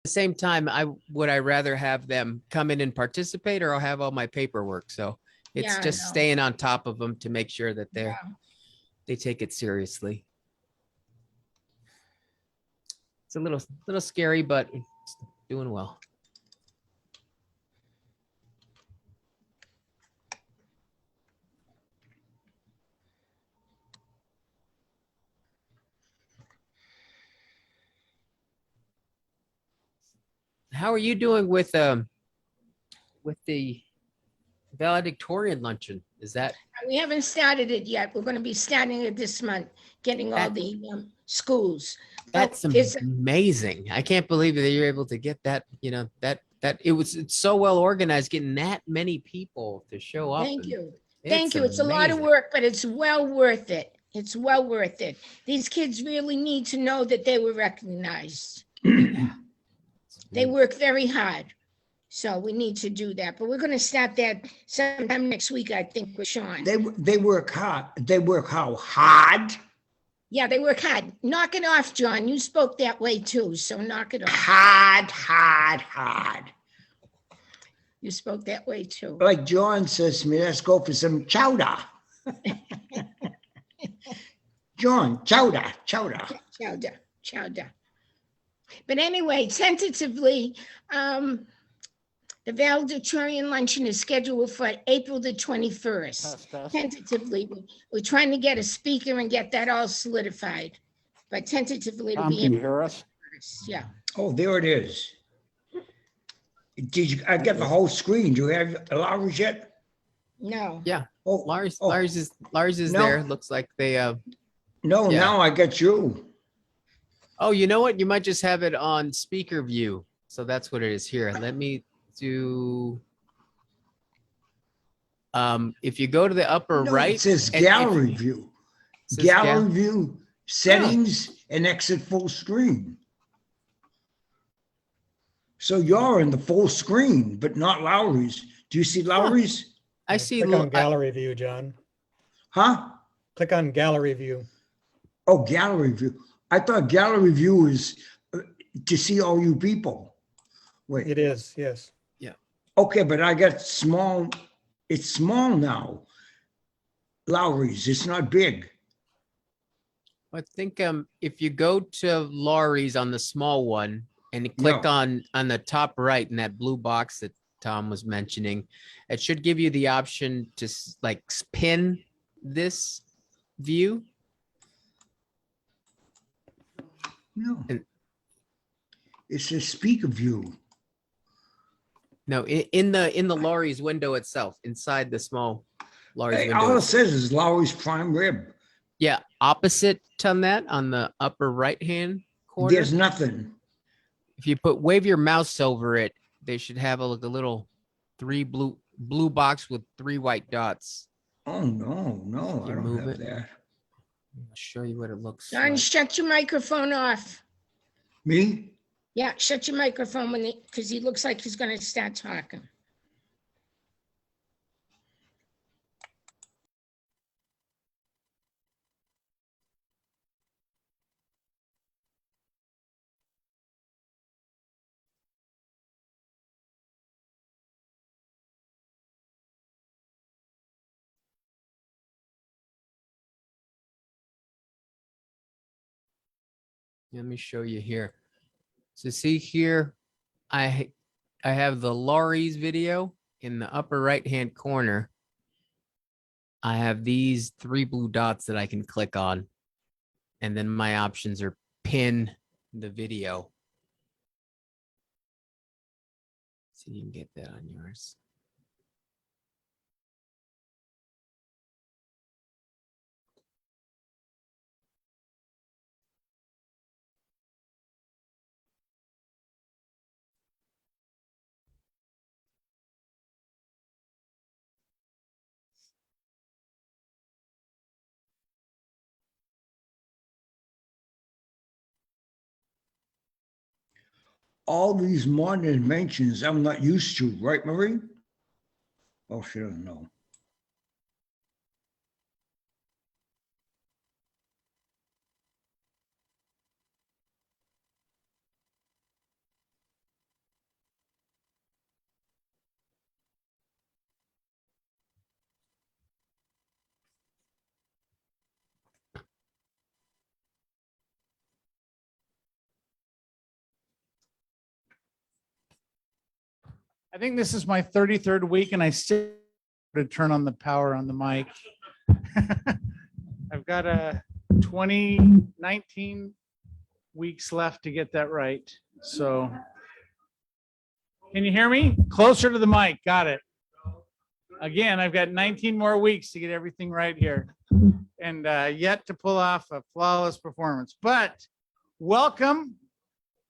the same time, I rather have them come in and participate, or I'll have all my paperwork. So it's Yeah, I just know. staying on top of them to make sure that Yeah. they take it seriously. It's a little scary, but it's doing well. How are you doing with the valedictorian luncheon? Is that We haven't started it yet. We're going to be starting it this month, getting all That- the schools. that's It's amazing? I can't believe that you're able to get that. You know that it's so well organized, getting that many people to show up. Thank and you. It's Thank you. It's a lot of amazing. work, but it's well worth it. It's well worth it. These kids really need to know that they were recognized. They work very hard. So we need to do that. But we're going to start that sometime next week, I think, with Sean. They work hard. They work how hard? Yeah, they work hard. Knock it off, John. You spoke that way too, so knock it off. Hard. You spoke that way too. Like John says to me, let's go for some chowder. John, chowder. Chowder. But anyway, tentatively, the valedictorian luncheon is scheduled for April the 21st. Tentatively, we're trying to get a speaker and get that all solidified. But tentatively, it'll Tom, be can you April hear us? 1st. Yeah. Oh, there it is. Did you? I got the whole screen. Do you have Lowry's yet? No. Yeah, Oh, Lars oh, is No. there. Looks like they no. yeah. Now I got you. Oh, you know what? You might just have it on speaker view. So that's what it is here. Let me do. If you go to the upper No, right, it says and if- gallery view. it says Gallery view, settings, and exit full screen. So you're in the full screen, but not Lowry's. Do you see Lowry's? I see. Click on gallery view, John. Huh? Click on gallery view. Oh, gallery view. I thought gallery view is to see all you people. Wait. It is, yes. Okay, but I got small. It's small now. Lowry's. It's not big. I think if you go to Laurie's on the small one and you click on the top right in that blue box that Tom was mentioning, it should give you the option to like pin this view. No. And- It's a speaker view. No, in the Laurie's window itself, inside the small Laurie's Hey, window. all it says is Lowry's prime rib. Yeah, opposite on that on the upper right hand corner. There's nothing. If you wave your mouse over it, they should have a little blue box with 3 white dots. Oh, no, You I don't move have it. that. I'll show you what it looks John, like. shut your microphone off. Me? Yeah, shut your microphone because he looks like he's going to start talking. Let me show you here. So see here, I have the Laurie's video in the upper right hand corner. I have these 3 blue dots that I can click on. And then my options are pin the video. So you can get that on yours. All these modern inventions I'm not used to, right, Marie? Oh, she doesn't know. I think this is my 33rd week and I still to turn on the power on the mic. I've got a 19 weeks left to get that right. So can you hear me? Closer to the mic. Got it. Again, I've got 19 more weeks to get everything right here and yet to pull off a flawless performance. But welcome.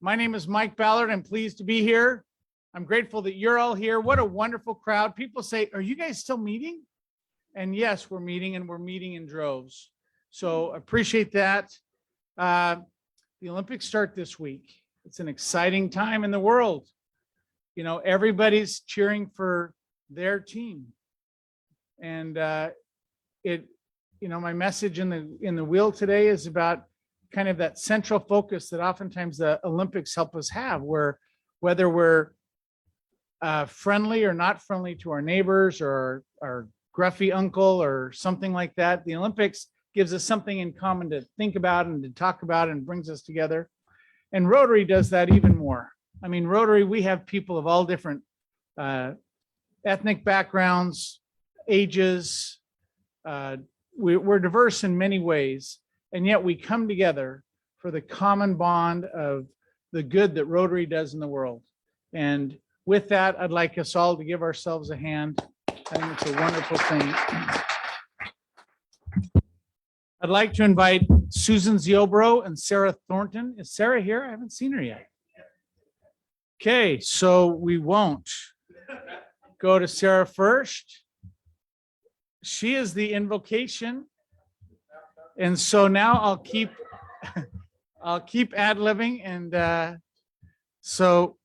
My name is Mike Ballard. I'm pleased to be here. I'm grateful that you're all here. What a wonderful crowd. People say, are you guys still meeting? And yes, we're meeting, and we're meeting in droves. So appreciate that. The Olympics start this week. It's an exciting time in the world. You know, everybody's cheering for their team. And my message in the wheel today is about kind of that central focus that oftentimes the Olympics help us have, where whether we're friendly or not friendly to our neighbors or our gruffy uncle or something like that, the Olympics gives us something in common to think about and to talk about and brings us together. And Rotary does that even more. I mean, Rotary, we have people of all different ethnic backgrounds, ages. We're diverse in many ways, and yet we come together for the common bond of the good that Rotary does in the world. And with that, I'd like us all to give ourselves a hand. I think it's a wonderful thing. I'd like to invite Susan Ziobro and Sarah Thornton. Is Sarah here? I haven't seen her yet. Okay, so we won't go to Sarah first. She is the invocation. And so now I'll keep ad-libbing, and so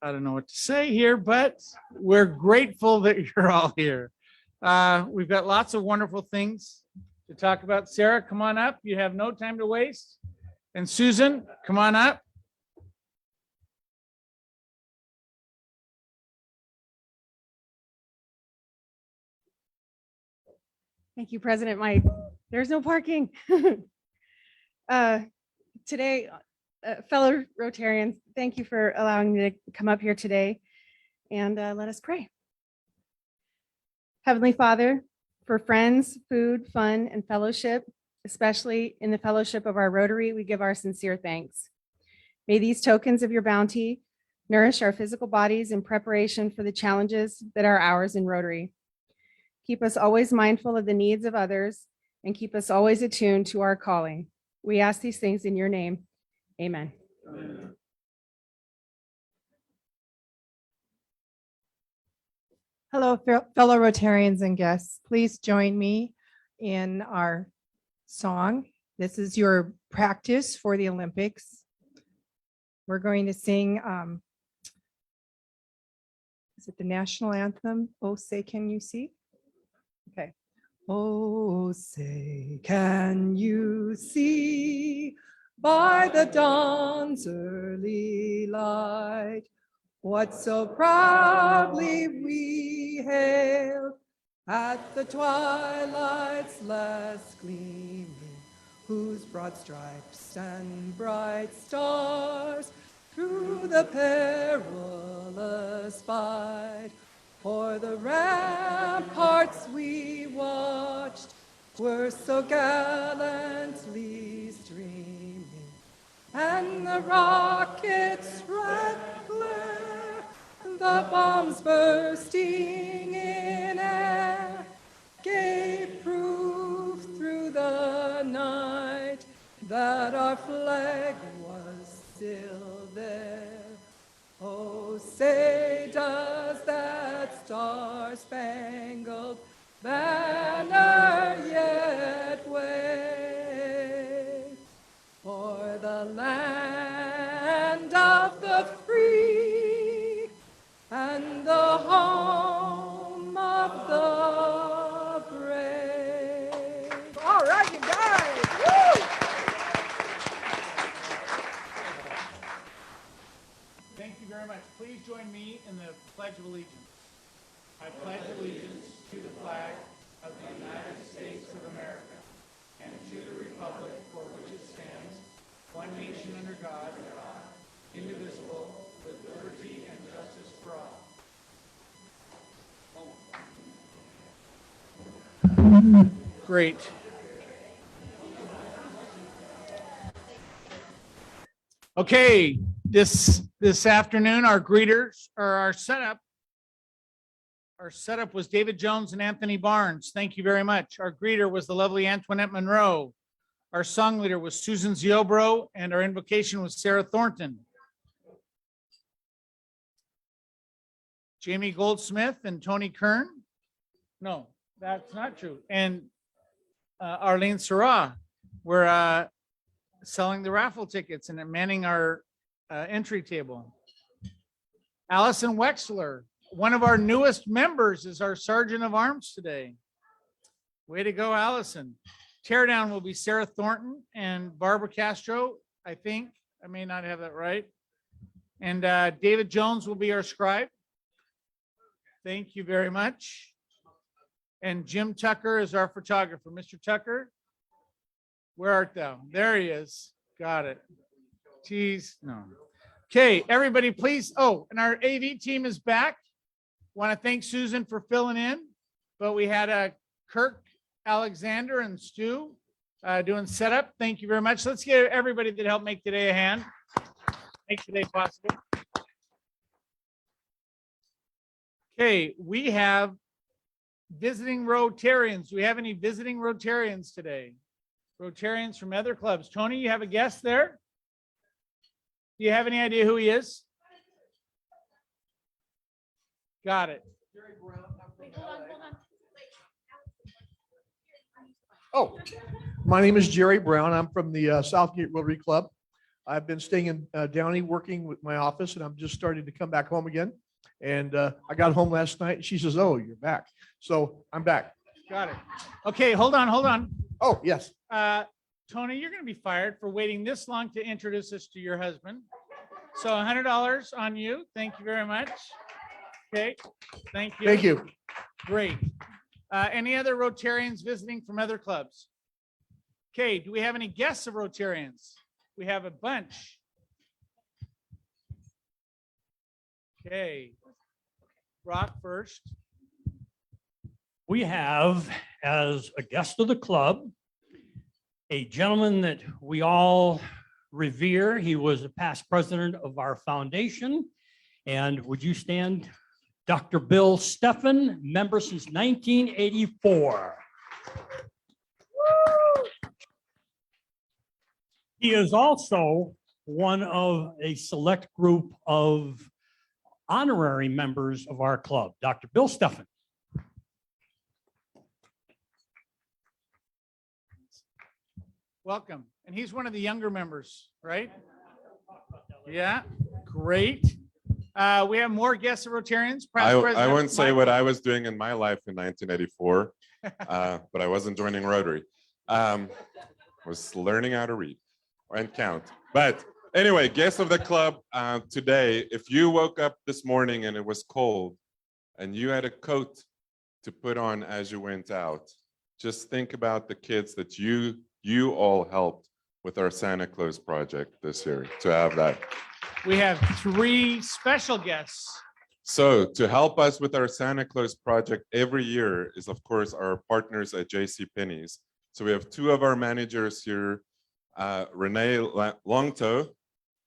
I don't know what to say here, but we're grateful that you're all here. We've got lots of wonderful things to talk about. Sarah, come on up. You have no time to waste. And Susan, come on up. Thank you, President Mike. There's no parking. Today, fellow Rotarians, thank you for allowing me to come up here today, and let us pray. Heavenly Father, for friends, food, fun, and fellowship, especially in the fellowship of our Rotary, we give our sincere thanks. May these tokens of your bounty nourish our physical bodies in preparation for the challenges that are ours in Rotary. Keep us always mindful of the needs of others and keep us always attuned to our calling. We ask these things in your name. Amen. Hello, fellow Rotarians and guests. Please join me in our song. This is your practice for the Olympics. We're going to sing, is it the national anthem? Oh, say, can you see? Okay. Oh, say, can you see by the dawn's early light what so proudly we hailed at the twilight's last gleaming, whose broad stripes and bright stars through the perilous fight o'er the ramparts we watched were so gallantly streaming, and the rockets' red glare, the bombs bursting in air, gave proof through the night that our flag was still there. Oh, say, does that star-spangled banner yet wave for the land of the free and the home of the brave? All right, you guys. Woo! Thank you very much. Please join me in the Pledge of Allegiance. I pledge allegiance to the flag of the United States of America and to the republic for which it stands, one nation under God, indivisible, with liberty and justice Great. Okay, this afternoon, our greeters or our setup was David Jones and Anthony Barnes. Thank you very much. Our greeter was the lovely Antoinette Monroe. Our song leader was Susan Ziobro, and our invocation was Sarah Thornton. Jamie Goldsmith and Tony Kern. No, that's not true. And Arlene Sarah were selling the raffle tickets and manning our entry table. Allison Wexler, one of our newest members, is our Sergeant of Arms today. Way to go, Allison. Teardown will be Sarah Thornton and Barbara Castro, I think. I may not have that right. And David Jones will be our scribe. Thank you very much. And Jim Tucker is our photographer. Mr. Tucker, where art thou? There he is. Got it. Geez, no. Okay, everybody, please. Oh, and our AV team is back. Want to thank Susan for filling in, but we had Kirk, Alexander, and Stu doing setup. Thank you very much. Let's give everybody that helped make today a hand. Make today possible. Okay, we have visiting Rotarians. Do we have any visiting Rotarians today? Rotarians from other clubs. Tony, you have a guest there? Do you have any idea who he is? Got it. Oh, my name is Jerry Brown. I'm from the Southgate Rotary Club. I've been staying in Downey working with my office, and I'm just starting to come back home again. And I got home last night. And she says, "Oh, you're back." So I'm back. Got it. Okay, hold on. Oh, yes. Tony, you're going to be fired for waiting this long to introduce us to your husband. So $100 on you. Thank you very much. Okay, thank you. Thank you. Great. Any other Rotarians visiting from other clubs? Okay, do we have any guests of Rotarians? We have a bunch. Okay. Brock first. We have, as a guest of the club, a gentleman that we all revere. He was a past president of our foundation. And would you stand? Dr. Bill Steffen, member since 1984. He is also one of a select group of honorary members of our club, Dr. Bill Steffen. Welcome. And he's one of the younger members, right? Yeah, great. We have more guests of Rotarians. I wouldn't say what I was doing in my life in 1984, but I wasn't joining Rotary. Was learning how to read and count. But anyway, guests of the club today, if you woke up this morning and it was cold and you had a coat to put on as you went out, just think about the kids that you all helped with our Santa Claus project this year to have that. We have 3 special guests. So to help us with our Santa Claus project every year is, of course, our partners at JCPenney's. So we have 2 of our managers here, Renee Longto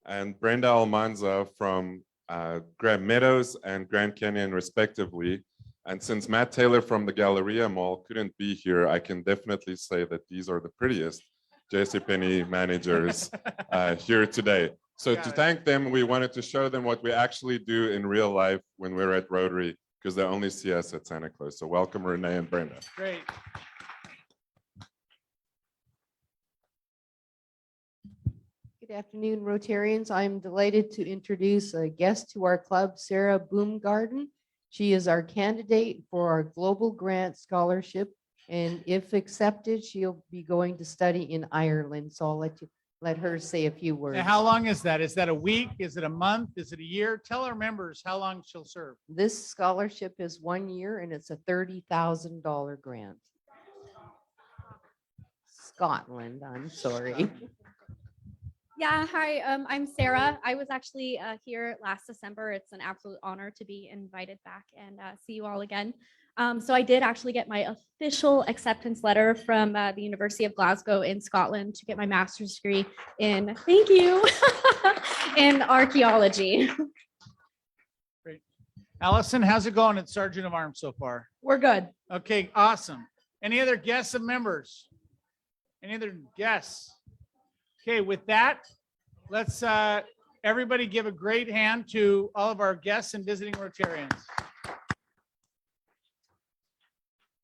and Brenda Almanza from Grand Meadows and Grand Canyon, respectively. And since Matt Taylor from the Galleria Mall couldn't be here, I can definitely say that these are the prettiest JCPenney managers here today. So to thank them, we wanted to show them what we actually do in real life when we're at Rotary, because they only see us at Santa Claus. So welcome, Renee and Brenda. Great. Good afternoon, Rotarians. I'm delighted to introduce a guest to our club, Sarah Boomgarden. She is our candidate for our Global Grant Scholarship, and if accepted, she'll be going to study in Ireland. So I'll let her say a few words. Now, how long is that? Is that a week? Is it a month? Is it a year? Tell our members how long she'll serve. This scholarship is 1 year and it's a $30,000 grant. Scotland, I'm sorry. Yeah, hi, I'm Sarah. I was actually here last December. It's an absolute honor to be invited back and see you all again. So I did actually get my official acceptance letter from the University of Glasgow in Scotland to get my master's degree in, thank you, in archaeology. Allison, how's it going at Sergeant of Arms so far? We're good. Okay, awesome. Any other guests of members? Any other guests? Okay, with that, let's everybody give a great hand to all of our guests and visiting Rotarians.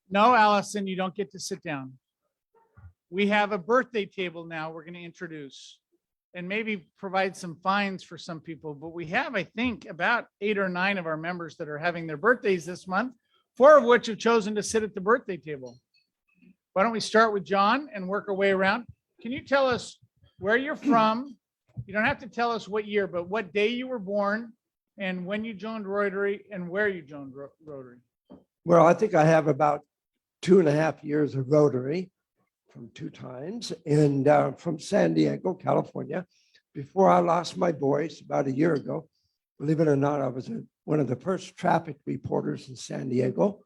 No, Allison, you don't get to sit down. We have a birthday table now we're going to introduce and maybe provide some fines for some people, but we have, I think, about 8 or 9 of our members that are having their birthdays this month, 4 of which have chosen to sit at the birthday table. Why don't we start with John and work our way around? Can you tell us where you're from? You don't have to tell us what year, but what day you were born and when you joined Rotary and where you joined Rotary. Well, I think I have about 2.5 years of Rotary from 2 times, and from San Diego, California. Before I lost my voice about a year ago, believe it or not, I was one of the first traffic reporters in San Diego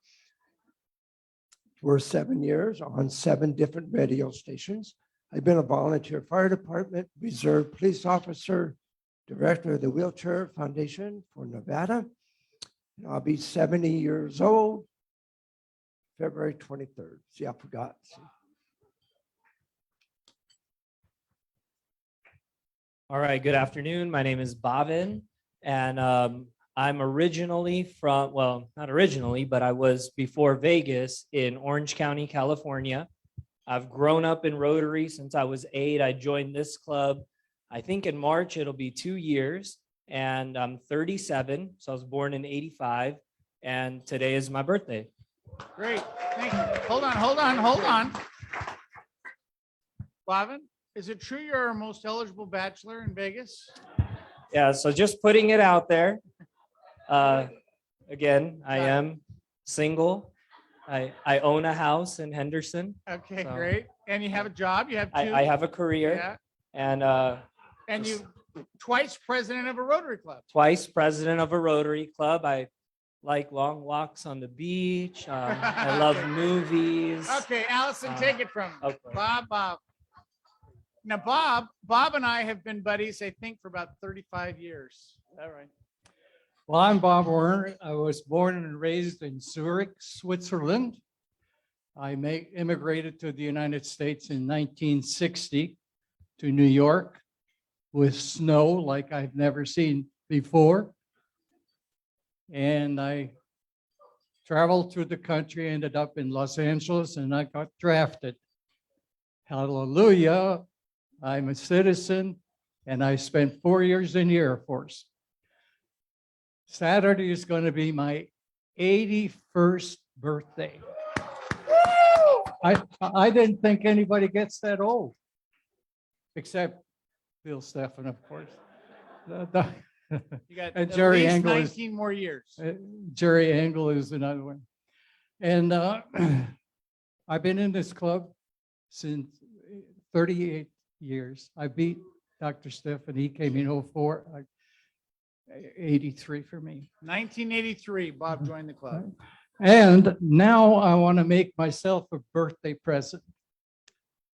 for 7 years on 7 different radio stations. I've been a volunteer fire department, reserve police officer, director of the Wheelchair Foundation for Nevada. And I'll be 70 years old, February 23rd. See, I forgot. All right, good afternoon. My name is Bhavin, and I'm originally from, well, not originally, but I was before Vegas in Orange County, California. I've grown up in Rotary since I was 8. I joined this club, I think in March, it'll be 2 years, and I'm 37. So I was born in 85, and today is my birthday. Great, thank you. Hold on. Blavin, is it true you're our most eligible bachelor in Vegas? Yeah, so just putting it out there. Again, I am single. I own a house in Henderson. Okay, So great. And you have a job, you have 2? I have a career. Yeah. And you twice president of a Rotary Club. twice president of a Rotary Club. I like long walks on the beach. I love movies. Okay, Allison, take it from okay. Bob. Now, Bob and I have been buddies, I think, for about 35 years. All right. Well, I'm Bob Warner. I was born and raised in Zurich, Switzerland. I immigrated to the United States in 1960 to New York with snow like I've never seen before. And I traveled through the country, ended up in Los Angeles, and I got drafted. Hallelujah. I'm a citizen, and I spent 4 years in the Air Force. Saturday is going to be my 81st birthday. I didn't think anybody gets that old, except Bill Stephan, of course. You got And at Jerry least Engel 19 more years. Jerry Engel is another one. And I've been in this club since 38 years. I beat Dr. Stephan. He came in 04. 83 for me. 1983, Bob joined the club. And now I want to make myself a birthday present.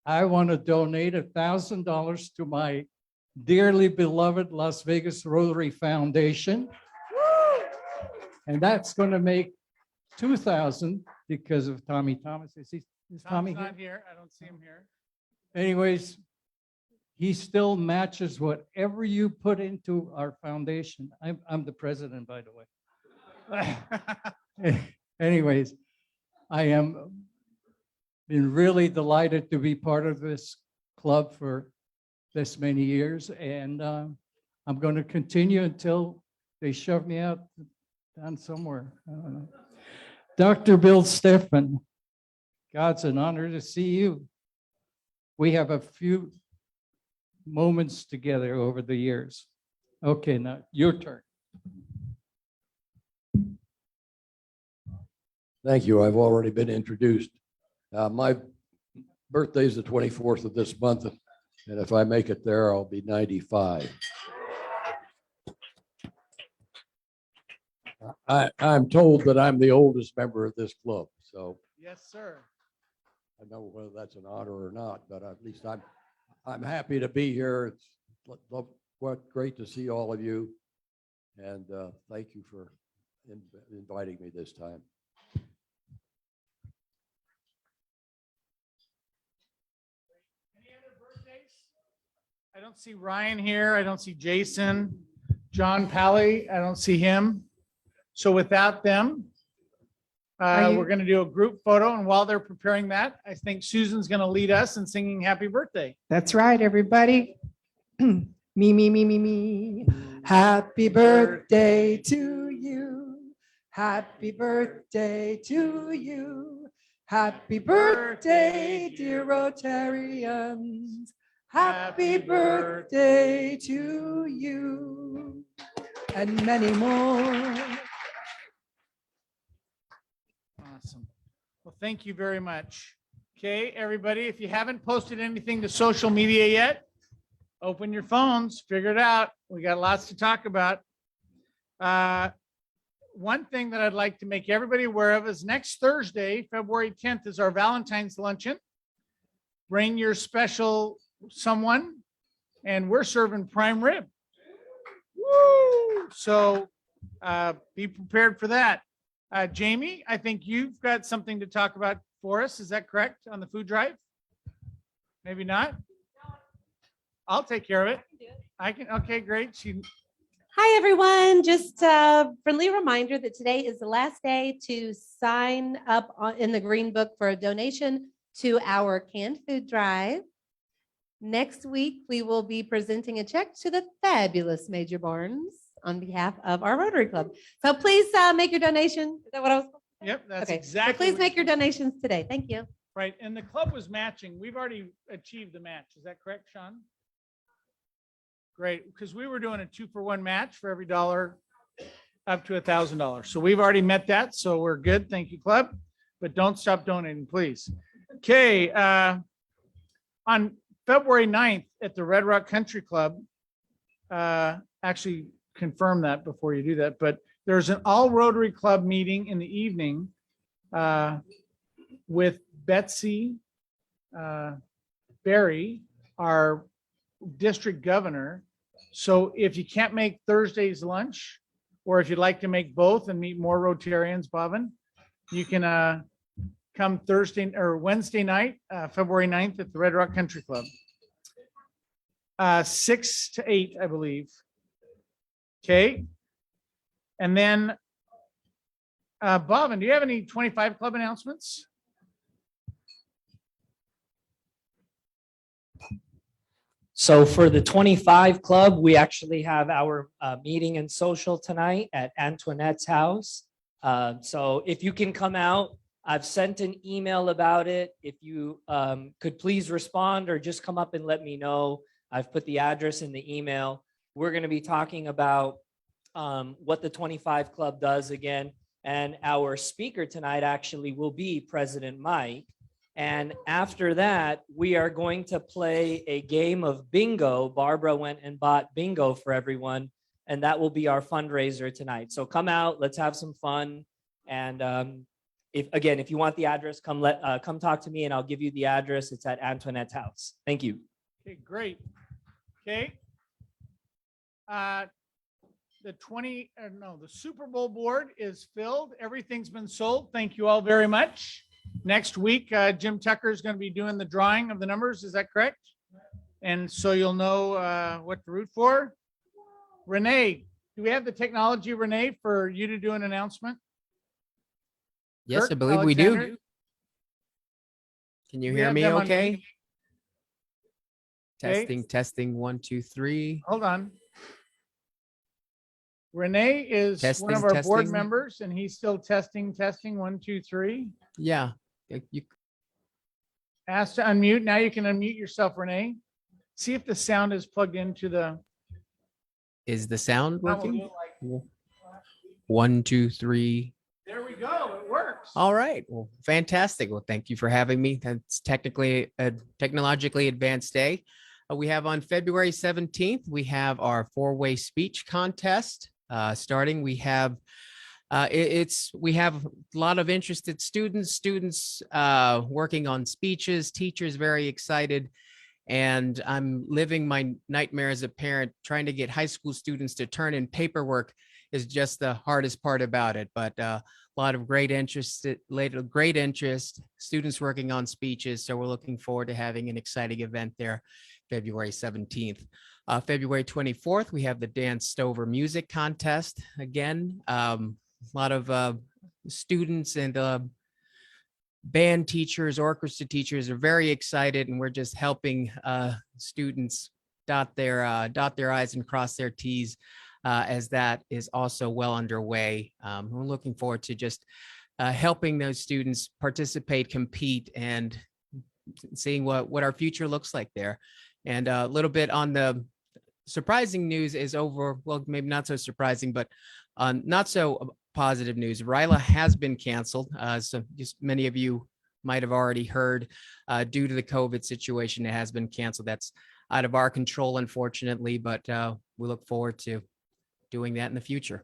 I want to donate $1,000 to my dearly beloved Las Vegas Rotary Foundation. And that's going to make 2,000 because of Tommy Thomas. Is Tommy Tom's here? not here. I don't see him here. Anyways, he still matches whatever you put into our foundation. I'm the president, by the way. Anyways, I am been really delighted to be part of this club for this many years, and I'm going to continue until they shove me out down somewhere. I don't know. Dr. Bill Stephan, God's an honor to see you. We have a few moments together over the years. Okay, now your turn. Thank you. I've already been introduced. My birthday is the 24th of this month, and if I make it there, I'll be 95. I'm told that I'm the oldest member of this club, so Yes, sir. I know whether that's an honor or not, but at least I'm happy to be here. It's what great to see all of you. And thank you for inviting me this time. Any other birthdays? I don't see Ryan here. I don't see Jason. John Pally, I don't see him. So without them, we're going to do a group photo. And while they're preparing that, I think Susan's going to lead us in singing happy birthday. That's right, everybody. Me, me, me, me, me. Happy birthday to you. Happy birthday to you. Happy birthday, dear Rotarians. Happy birthday to you. And many more. Awesome. Well, thank you very much. Okay, everybody, if you haven't posted anything to social media yet, open your phones, figure it out. We got lots to talk about. One thing that I'd like to make everybody aware of is next Thursday, February 10th, is our Valentine's luncheon. Bring your special someone, and we're serving prime rib. Woo! So be prepared for that. Jamie, I think you've got something to talk about for us. Is that correct on the food drive? Maybe not. I'll take care of it. I can. Okay, great. Hi, everyone. Just a friendly reminder that today is the last day to sign up in the Green Book for a donation to our canned food drive. Next week, we will be presenting a check to the fabulous Major Barnes on behalf of our Rotary Club. So please make your donation. Is that what I was? Yep, that's Okay. exactly. So please what- make your donations today. Thank you. Right, and the club was matching. We've already achieved the match. Is that correct, Sean? Great, because we were doing a 2-for-1 match for every dollar up to $1,000. So we've already met that, so we're good. Thank you, club. But don't stop donating, please. Okay, on February 9th at the Red Rock Country Club, actually confirm that before you do that, but there's an all Rotary Club meeting in the evening with Betsy Berry, our district governor. So if you can't make Thursday's lunch, or if you'd like to make both and meet more Rotarians, Bobbin, you can come Thursday or Wednesday night, February 9th at the Red Rock Country Club. 6 to 8, I believe. Okay. And then, Bobbin, do you have any 25 club announcements? So for the 25 Club, we actually have our meeting and social tonight at Antoinette's house. So if you can come out, I've sent an email about it. If you could please respond or just come up and let me know. I've put the address in the email. We're going to be talking about what the 25 Club does again. And our speaker tonight actually will be President Mike. And after that, we are going to play a game of bingo. Barbara went and bought bingo for everyone, and that will be our fundraiser tonight. So come out, let's have some fun. And if you want the address, come talk to me and I'll give you the address. It's at Antoinette's house. Thank you. Okay, great. Okay. The Super Bowl board is filled. Everything's been sold. Thank you all very much. Next week, Jim Tucker is going to be doing the drawing of the numbers. Is that correct? And so you'll know what to root for. Renee, do we have the technology, Renee, for you to do an announcement? Yes, Kirk, I believe we Alexander? do. Can you We hear have me them on okay? mute. Okay. Testing, testing, 1, 2, 3. Hold on. Renee is one of Testing, our board testing. members, and he's still testing, 1, 2, 3. Yeah. You, Asked to unmute. Now you can unmute yourself, Renee. See if the sound is plugged into the. is the sound That will working? do like- 1, 2, 3. There we go. It works. All right. Well, fantastic. Well, thank you for having me. That's technically a technologically advanced day. We have on February 17th, we have our 4-way speech contest. Starting, we have we have a lot of interested students working on speeches, teachers very excited. And I'm living my nightmare as a parent, trying to get high school students to turn in paperwork is just the hardest part about it. But a lot of great interest, students working on speeches. So we're looking forward to having an exciting event there, February 17th. February 24th, we have the Dan Stover Music Contest. Again, a lot of students and band teachers, orchestra teachers are very excited, and we're just helping students dot their I's and cross their T's as that is also well underway. We're looking forward to just helping those students participate, compete, and seeing what our future looks like there. And a little bit on the surprising news is over. Well, maybe not so surprising, but not so positive news. RILA has been canceled. So just many of you might have already heard due to the COVID situation, it has been canceled. That's out of our control, unfortunately, but we look forward to doing that in the future.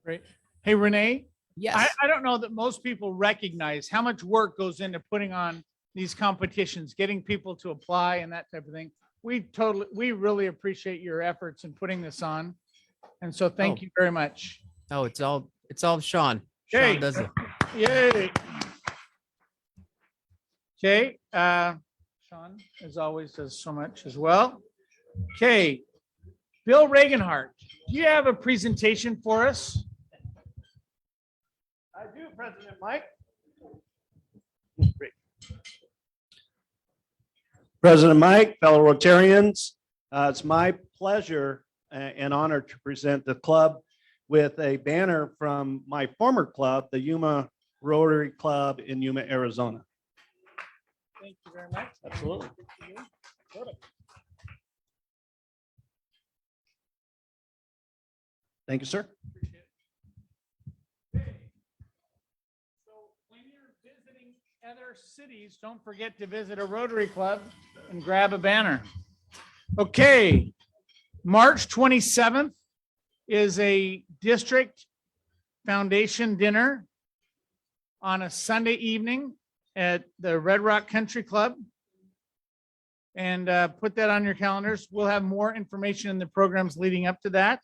Great. Hey, Renee. Yes. I don't know that most people recognize how much work goes into putting on these competitions, getting people to apply and that type of thing. We really appreciate your efforts in putting this on. And so thank you very much. Oh, it's all Sean. Yay. Sean does it. Yay. Okay. Sean, as always, does so much as well. Okay. Bill Reaganhart, do you have a presentation for us? I do, President Mike. Great. President Mike, fellow Rotarians, it's my pleasure and honor to present the club with a banner from my former club, the Yuma Rotary Club in Yuma, Arizona. Thank you very much. Absolutely. Thank you, sir. So when you're visiting other cities, don't forget to visit a Rotary Club and grab a banner. Okay, March 27th is a district foundation dinner on a Sunday evening at the Red Rock Country Club. And put that on your calendars. We'll have more information in the programs leading up to that.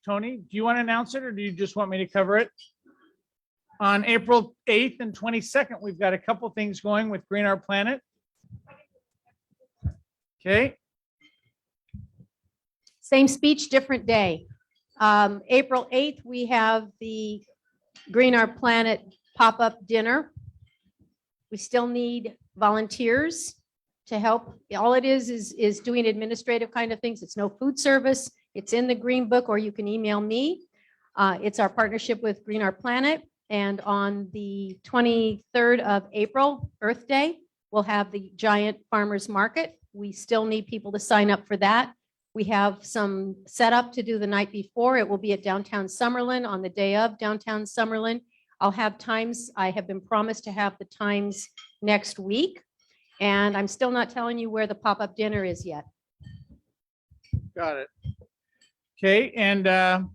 Tony, do you want to announce it or do you just want me to cover it? On April 8th and 22nd, we've got a couple things going with Green Our Planet. Okay. Same speech, different day. April 8th, we have the Green Our Planet pop-up dinner. We still need volunteers to help. All it is doing administrative kind of things. It's no food service. It's in the Green Book, or you can email me. It's our partnership with Green Our Planet. And on the 23rd of April, Earth Day, we'll have the giant farmers market. We still need people to sign up for that. We have some setup to do the night before. It will be at downtown Summerlin on the day of downtown Summerlin. I'll have times. I have been promised to have the times next week. And I'm still not telling you where the pop-up dinner is yet. Got it. Okay, and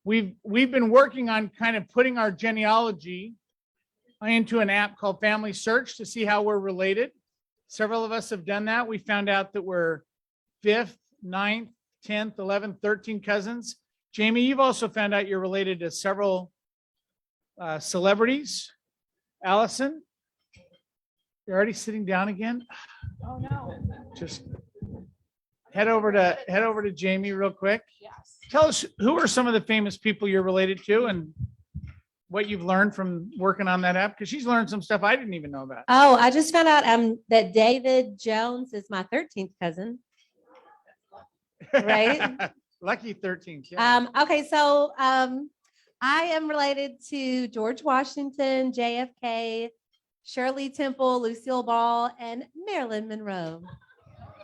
we've been working on kind of putting our genealogy into an app called Family Search to see how we're related. Several of us have done that. We found out that we're 5th, 9th, 10th, 11th, 13th cousins. Jamie, you've also found out you're related to several celebrities. Allison, you're already sitting down again? Oh, no. Just head over to Jamie real quick. Yes. Tell us, who are some of the famous people you're related to and what you've learned from working on that app? Because she's learned some stuff I didn't even know about. Oh, I just found out that David Jones is my 13th cousin. Right? Lucky 13th. Yeah. Okay, so I am related to George Washington, JFK, Shirley Temple, Lucille Ball, and Marilyn Monroe.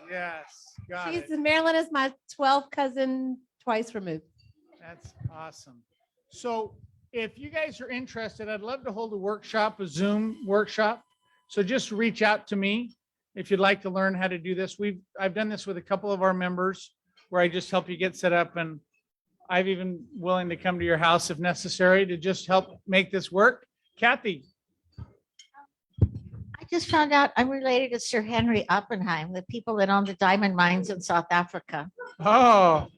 Yes, got She's it. Marilyn is my 12th cousin, twice removed. That's awesome. So if you guys are interested, I'd love to hold a workshop, a Zoom workshop. So just reach out to me if you'd like to learn how to do this. I've done this with a couple of our members where I just help you get set up, and I've even willing to come to your house if necessary to just help make this work. Kathy, I just found out I'm related to Sir Henry Oppenheim, the people that own the diamond mines in South Africa, oh,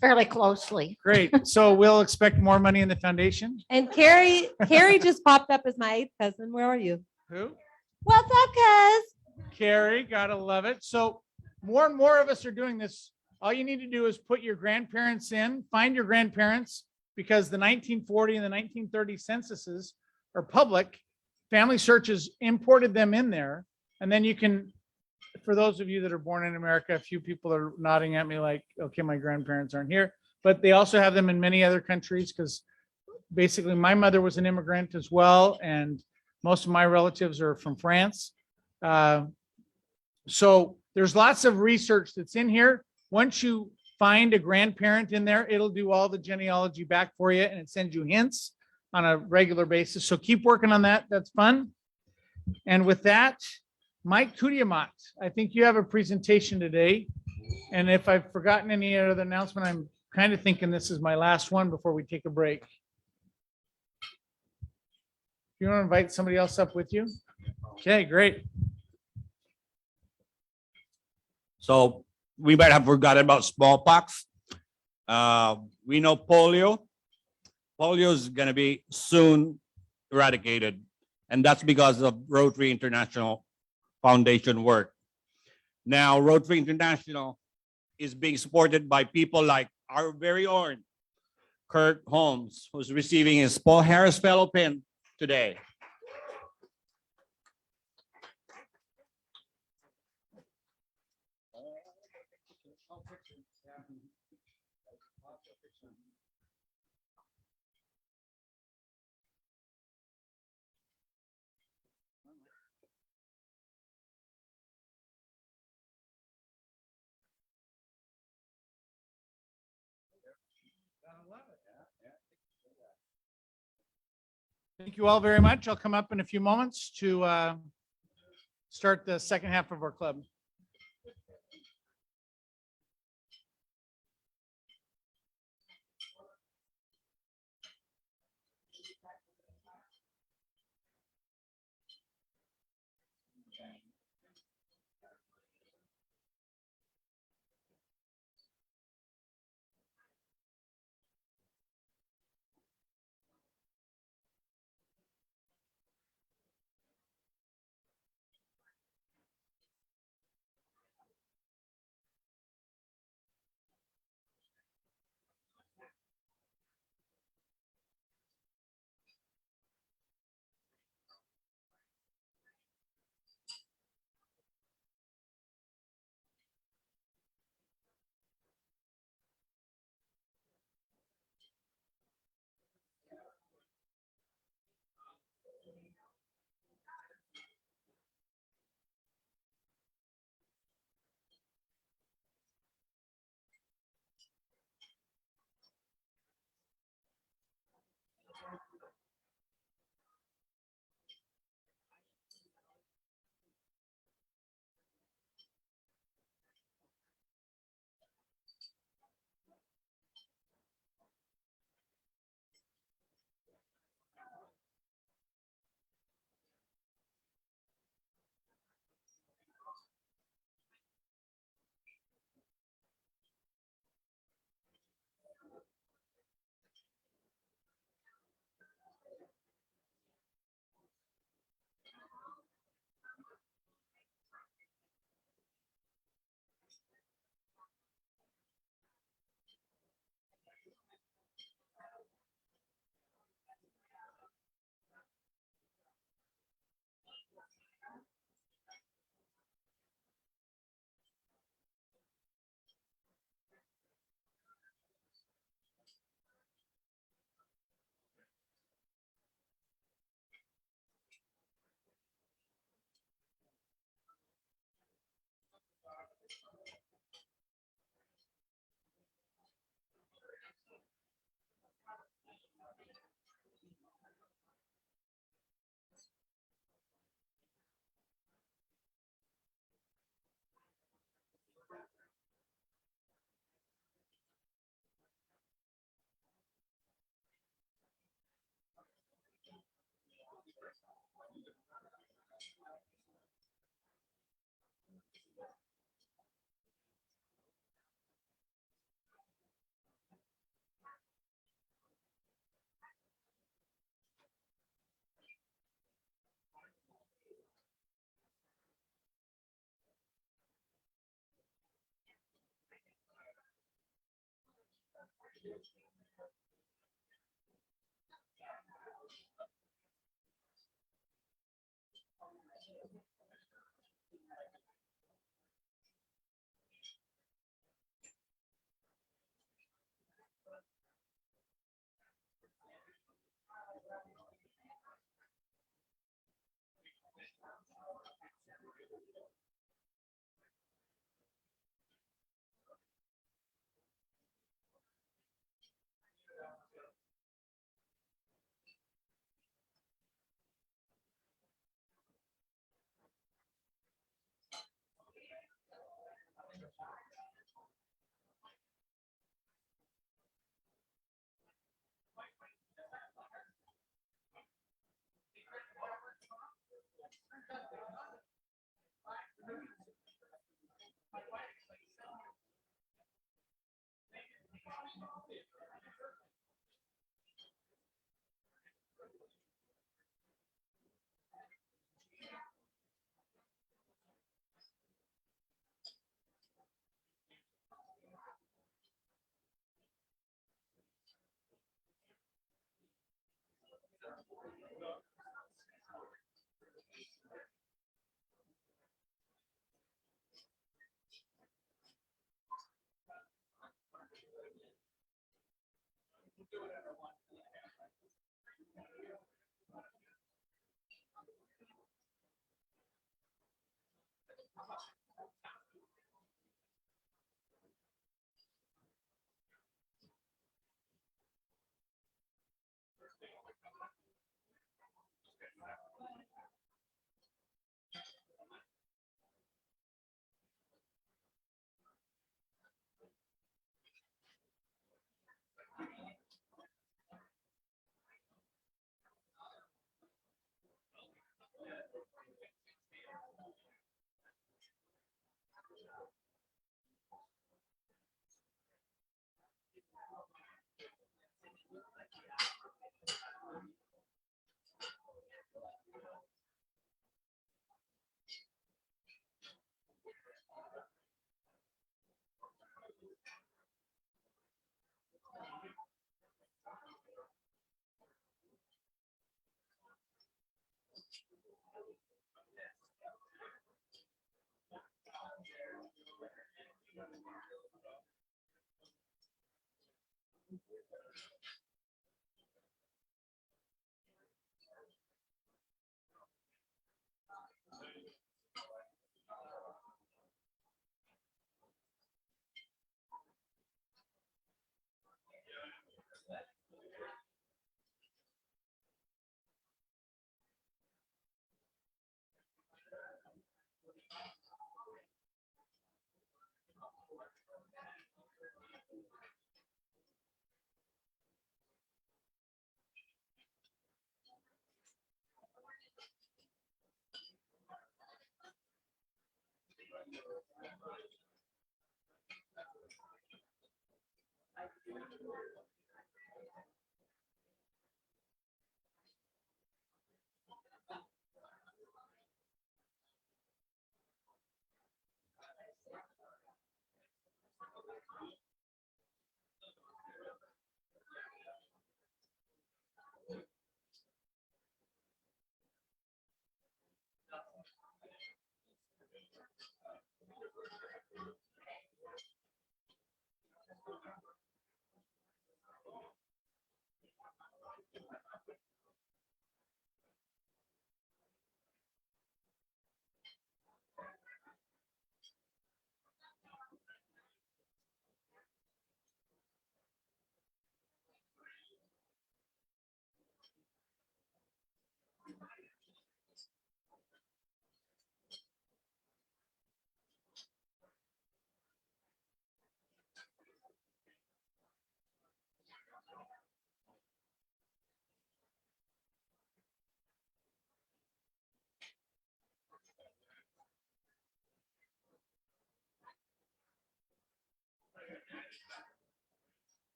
fairly closely. great. So we'll expect more money in the foundation? And Carrie just popped up as my eighth cousin. Where are you? Who? What's up, cuz? Carrie, gotta love it. So more and more of us are doing this. All you need to do is put your grandparents in, find your grandparents, because the 1940 and the 1930 censuses are public. Family Searches imported them in there. And then you can, for those of you that are born in America, a few people are nodding at me like, okay, my grandparents aren't here. But they also have them in many other countries because basically my mother was an immigrant as well. And most of my relatives are from France. So there's lots of research that's in here. Once you find a grandparent in there, it'll do all the genealogy back for you and it sends you hints on a regular basis. So keep working on that. That's fun. And with that, Mike Kudiamat, I think you have a presentation today. And if I've forgotten any other announcement, I'm kind of thinking this is my last one before we take a break. You want to invite somebody else up with you? Okay, great. So we might have forgotten about smallpox. We know polio. Polio is going to be soon eradicated. And that's because of Rotary International Foundation work. Now, Rotary International is being supported by people like our very own Kurt Holmes, who's receiving his Paul Harris Fellow pin today. Thank you all very much. I'll come up in a few moments to start the second half of our club.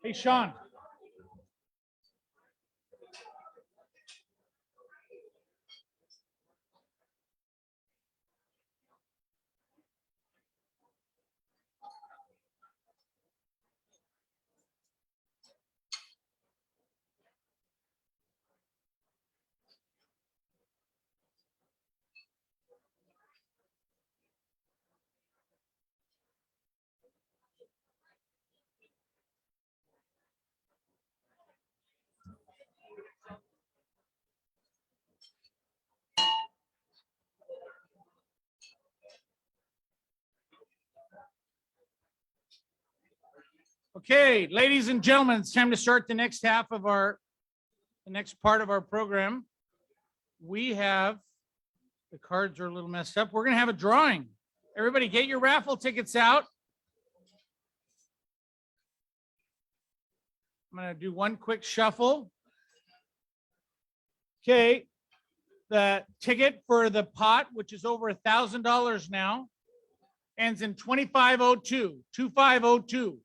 Hey, Sean. Okay, ladies and gentlemen, it's time to start the next half of the next part of our program. We have, the cards are a little messed up. We're going to have a drawing. Everybody get your raffle tickets out. I'm going to do one quick shuffle. Okay, The ticket for the pot, which is over $1,000 now, ends in 2502, 2502.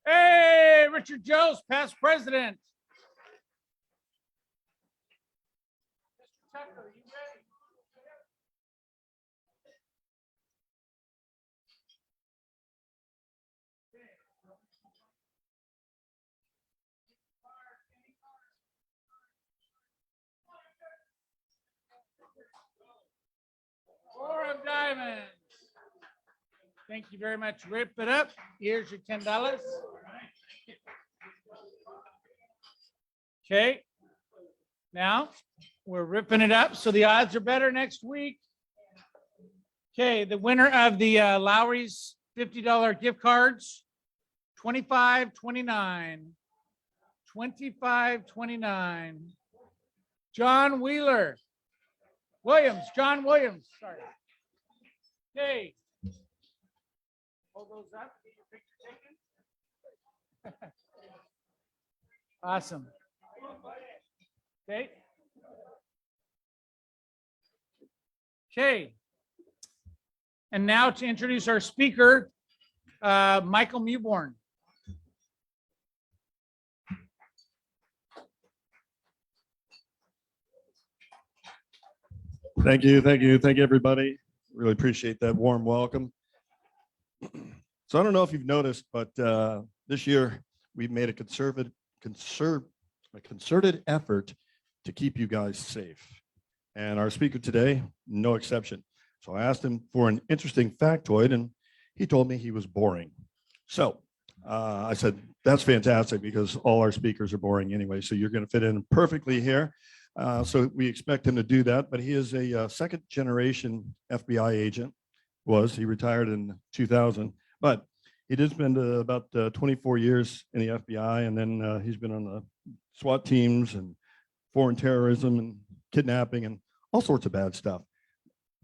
Hey, Richard Jost, past president. Mr. Tucker, are you ready? Four of diamonds. Thank you very much. Rip it up. Here's your $10. Okay. Now we're ripping it up so the odds are better next week. Okay, the winner of the Lowry's $50 gift cards, 2529. 2529. John Wheeler. John Williams, sorry. Okay. Hold those up, get your picture taken. Awesome. Okay. Okay. And now to introduce our speaker, Michael Mewborn. Thank you, thank you, thank you, everybody. Really appreciate that warm welcome. So I don't know if you've noticed, but this year we've made a concerted effort to keep you guys safe. And our speaker today, no exception. So I asked him for an interesting factoid, and he told me he was boring. So I said, that's fantastic because all our speakers are boring anyway. So you're going to fit in perfectly here. So we expect him to do that, but he is a second generation FBI agent. He retired in 2000, but he did spend about 24 years in the FBI, and then he's been on the SWAT teams and foreign terrorism and kidnapping and all sorts of bad stuff.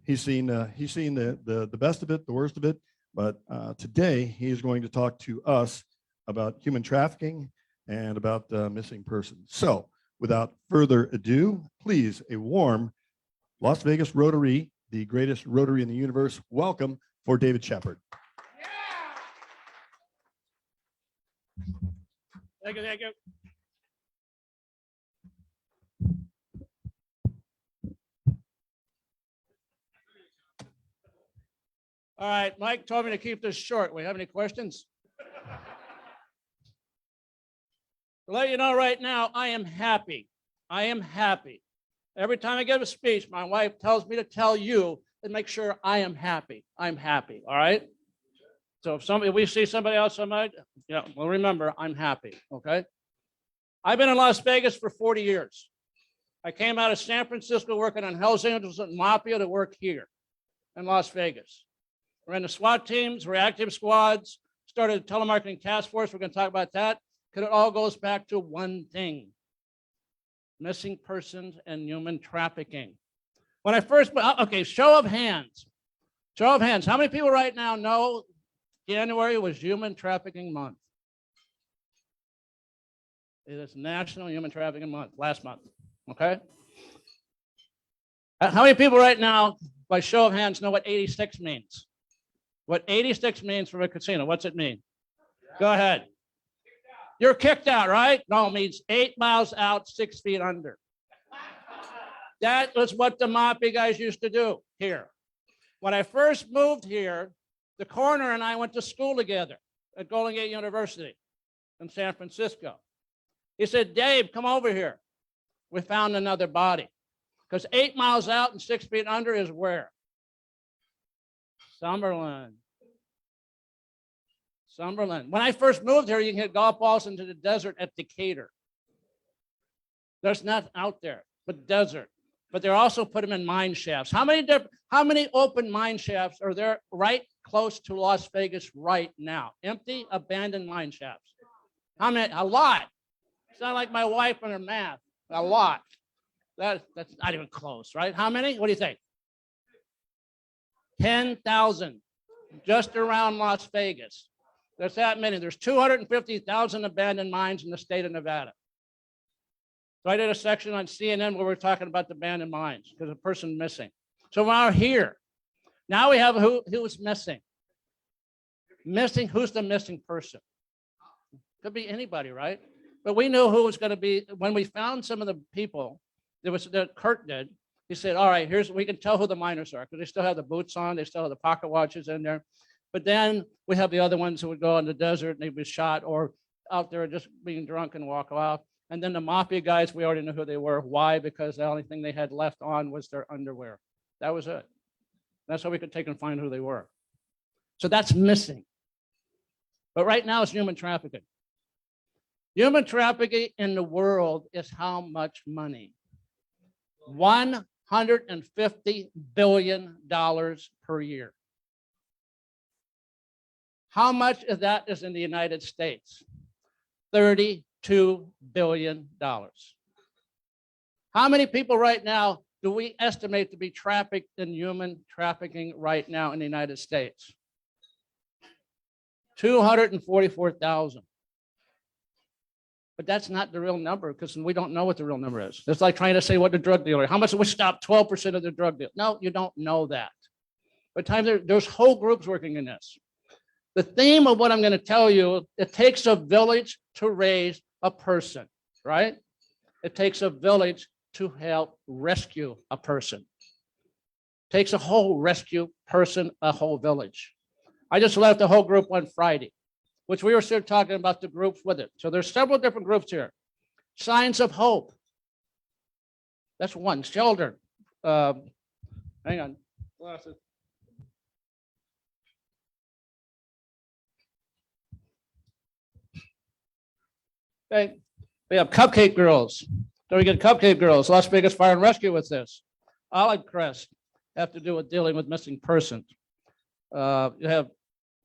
He's seen the best of it, the worst of it, but today he is going to talk to us about human trafficking and about missing persons. So without further ado, please, a warm Las Vegas Rotary, the greatest Rotary in the universe, welcome for David Shepard. Thank you, thank you. All right, Mike told me to keep this short. We have any questions? To let you know right now, I am happy. I am happy. Every time I give a speech, my wife tells me to tell you and make sure I am happy. I'm happy, all right? So if we see somebody else, yeah, well, remember, I'm happy, okay? I've been in Las Vegas for 40 years. I came out of San Francisco working on Hells Angels and Mafia to work here in Las Vegas. We're in the SWAT teams, reactive squads, started a telemarketing task force. We're going to talk about that because it all goes back to one thing: missing persons and human trafficking. When I first, okay, show of hands. Show of hands. How many people right now know January was Human Trafficking Month? It is National Human Trafficking Month, last month, okay? How many people right now, by show of hands, know what 86 means? What 86 means from a casino, what's it mean? Go ahead. You're kicked out, right? No, it means 8 miles out, 6 feet under. That was what the Mafia guys used to do here. When I first moved here, the coroner and I went to school together at Golden Gate University in San Francisco. He said, Dave, come over here. We found another body. Because 8 miles out and 6 feet under is where? Summerlin. Summerlin. When I first moved here, you can hit golf balls into the desert at Decatur. There's nothing out there but desert. But they also put them in mine shafts. How many open mine shafts are there right close to Las Vegas right now? Empty, abandoned mine shafts. How many? A lot. It's not like my wife and her math. A lot. That's not even close, right? How many? What do you think? 10,000 just around Las Vegas. There's that many. There's 250,000 abandoned mines in the state of Nevada. So I did a section on CNN where we're talking about the abandoned mines because a person missing. So now here, now we have who's missing. Missing, who's the missing person? Could be anybody, right? But we knew who was going to be. When we found some of the people, there was that Kurt did. He said, all right, we can tell who the miners are because they still have the boots on. They still have the pocket watches in there. But then we have the other ones who would go in the desert and they'd be shot or out there just being drunk and walk off. And then the mafia guys, we already knew who they were. Why? Because the only thing they had left on was their underwear. That was it. That's how we could take and find who they were. So that's missing. But right now it's human trafficking. Human trafficking in the world is how much money? $150 billion per year. How much of that is in the United States? $32 billion. How many people right now do we estimate to be trafficked in human trafficking right now in the United States? 244,000. But that's not the real number because we don't know what the real number is. It's like trying to say what the drug dealer, how much we stop 12% of the drug deal. No, you don't know that. But there's whole groups working in this. The theme of what I'm going to tell you, it takes a village to raise a person, right? It takes a village to help rescue a person. It takes a whole rescue person, a whole village. I just left the whole group on Friday, which we were still talking about the groups with it. So there's several different groups here. Signs of Hope. That's one. Children. Hang on. Glasses. Okay. We have Cupcake Girls. Don't we get Cupcake Girls? Las Vegas Fire and Rescue with this. Olive Crest have to do with dealing with missing persons. You have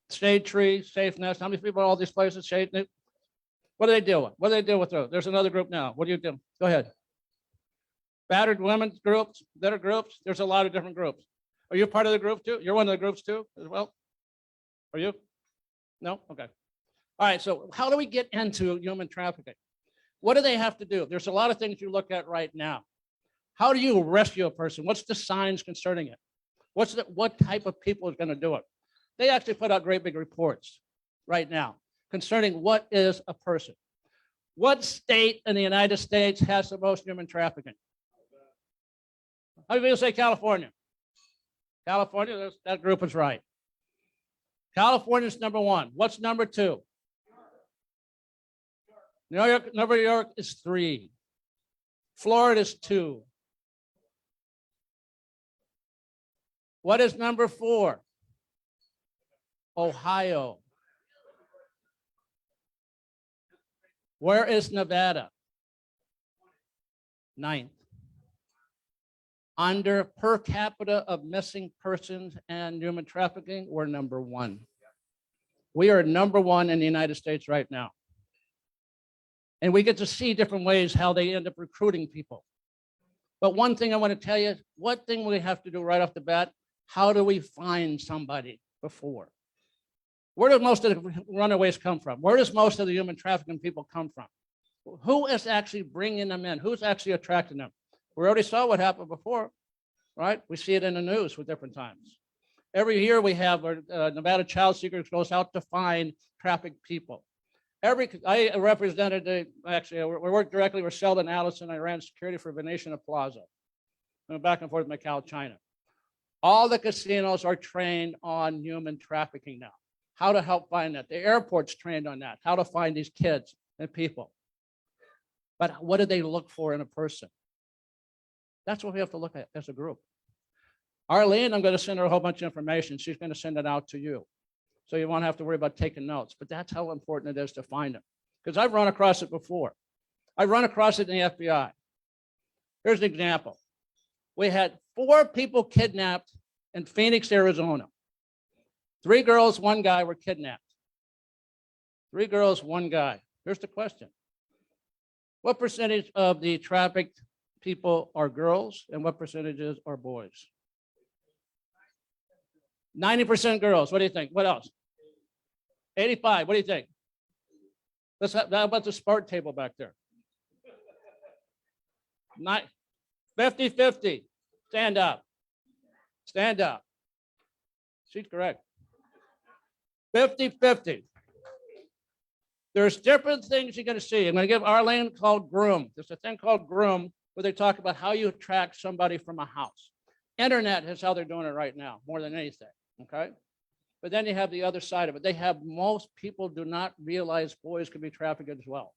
Shade Tree, Safe Nest. How many people are all these places? Shade. What do they deal with? What do they deal with? There's another group now. What do you do? Go ahead. Battered women's groups. Better groups. There's a lot of different groups. Are you part of the group too? You're one of the groups too as well? Are you? No? Okay. All right. So how do we get into human trafficking? What do they have to do? There's a lot of things you look at right now. How do you rescue a person? What's the signs concerning it? What type of people is going to do it? They actually put out great big reports right now concerning what is a person. What state in the United States has the most human trafficking? How many people say California? California, that group is right. California's number one. What's number two? New York is 3. Florida is 2. What is number 4? Ohio. Where is Nevada? 9th. Under per capita of missing persons and human trafficking, we're number 1. We are number 1 in the United States right now. And we get to see different ways how they end up recruiting people. But one thing I want to tell you, one thing we have to do right off the bat, how do we find somebody before? Where do most of the runaways come from? Where does most of the human trafficking people come from? Who is actually bringing them in? Who's actually attracting them? We already saw what happened before, right? We see it in the news with different times. Every year we have Nevada Child Seekers goes out to find trafficked people. I represented, we worked directly with Sheldon Allison. I ran security for Venetian Plaza. I went back and forth with Macau, China. All the casinos are trained on human trafficking now. How to help find that. The airport's trained on that. How to find these kids and people. But what do they look for in a person? That's what we have to look at as a group. Arlene, I'm going to send her a whole bunch of information. She's going to send it out to you. So you won't have to worry about taking notes. But that's how important it is to find them. Because I've run across it before. I've run across it in the FBI. Here's an example. We had 4 people kidnapped in Phoenix, Arizona. 3 girls, 1 guy were kidnapped. 3 girls, 1 guy. Here's the question. What percentage of the trafficked people are girls and what percentages are boys? 90% girls. What do you think? What else? 85, what do you think? How about the smart table back there? 50-50. Stand up. Stand up. She's correct. 50-50. There's different things you're going to see. I'm going to give Arlene called groom. There's a thing called groom where they talk about how you attract somebody from a house. Internet is how they're doing it right now, more than anything. Okay. But then you have the other side of it. Most people do not realize boys can be trafficked as well.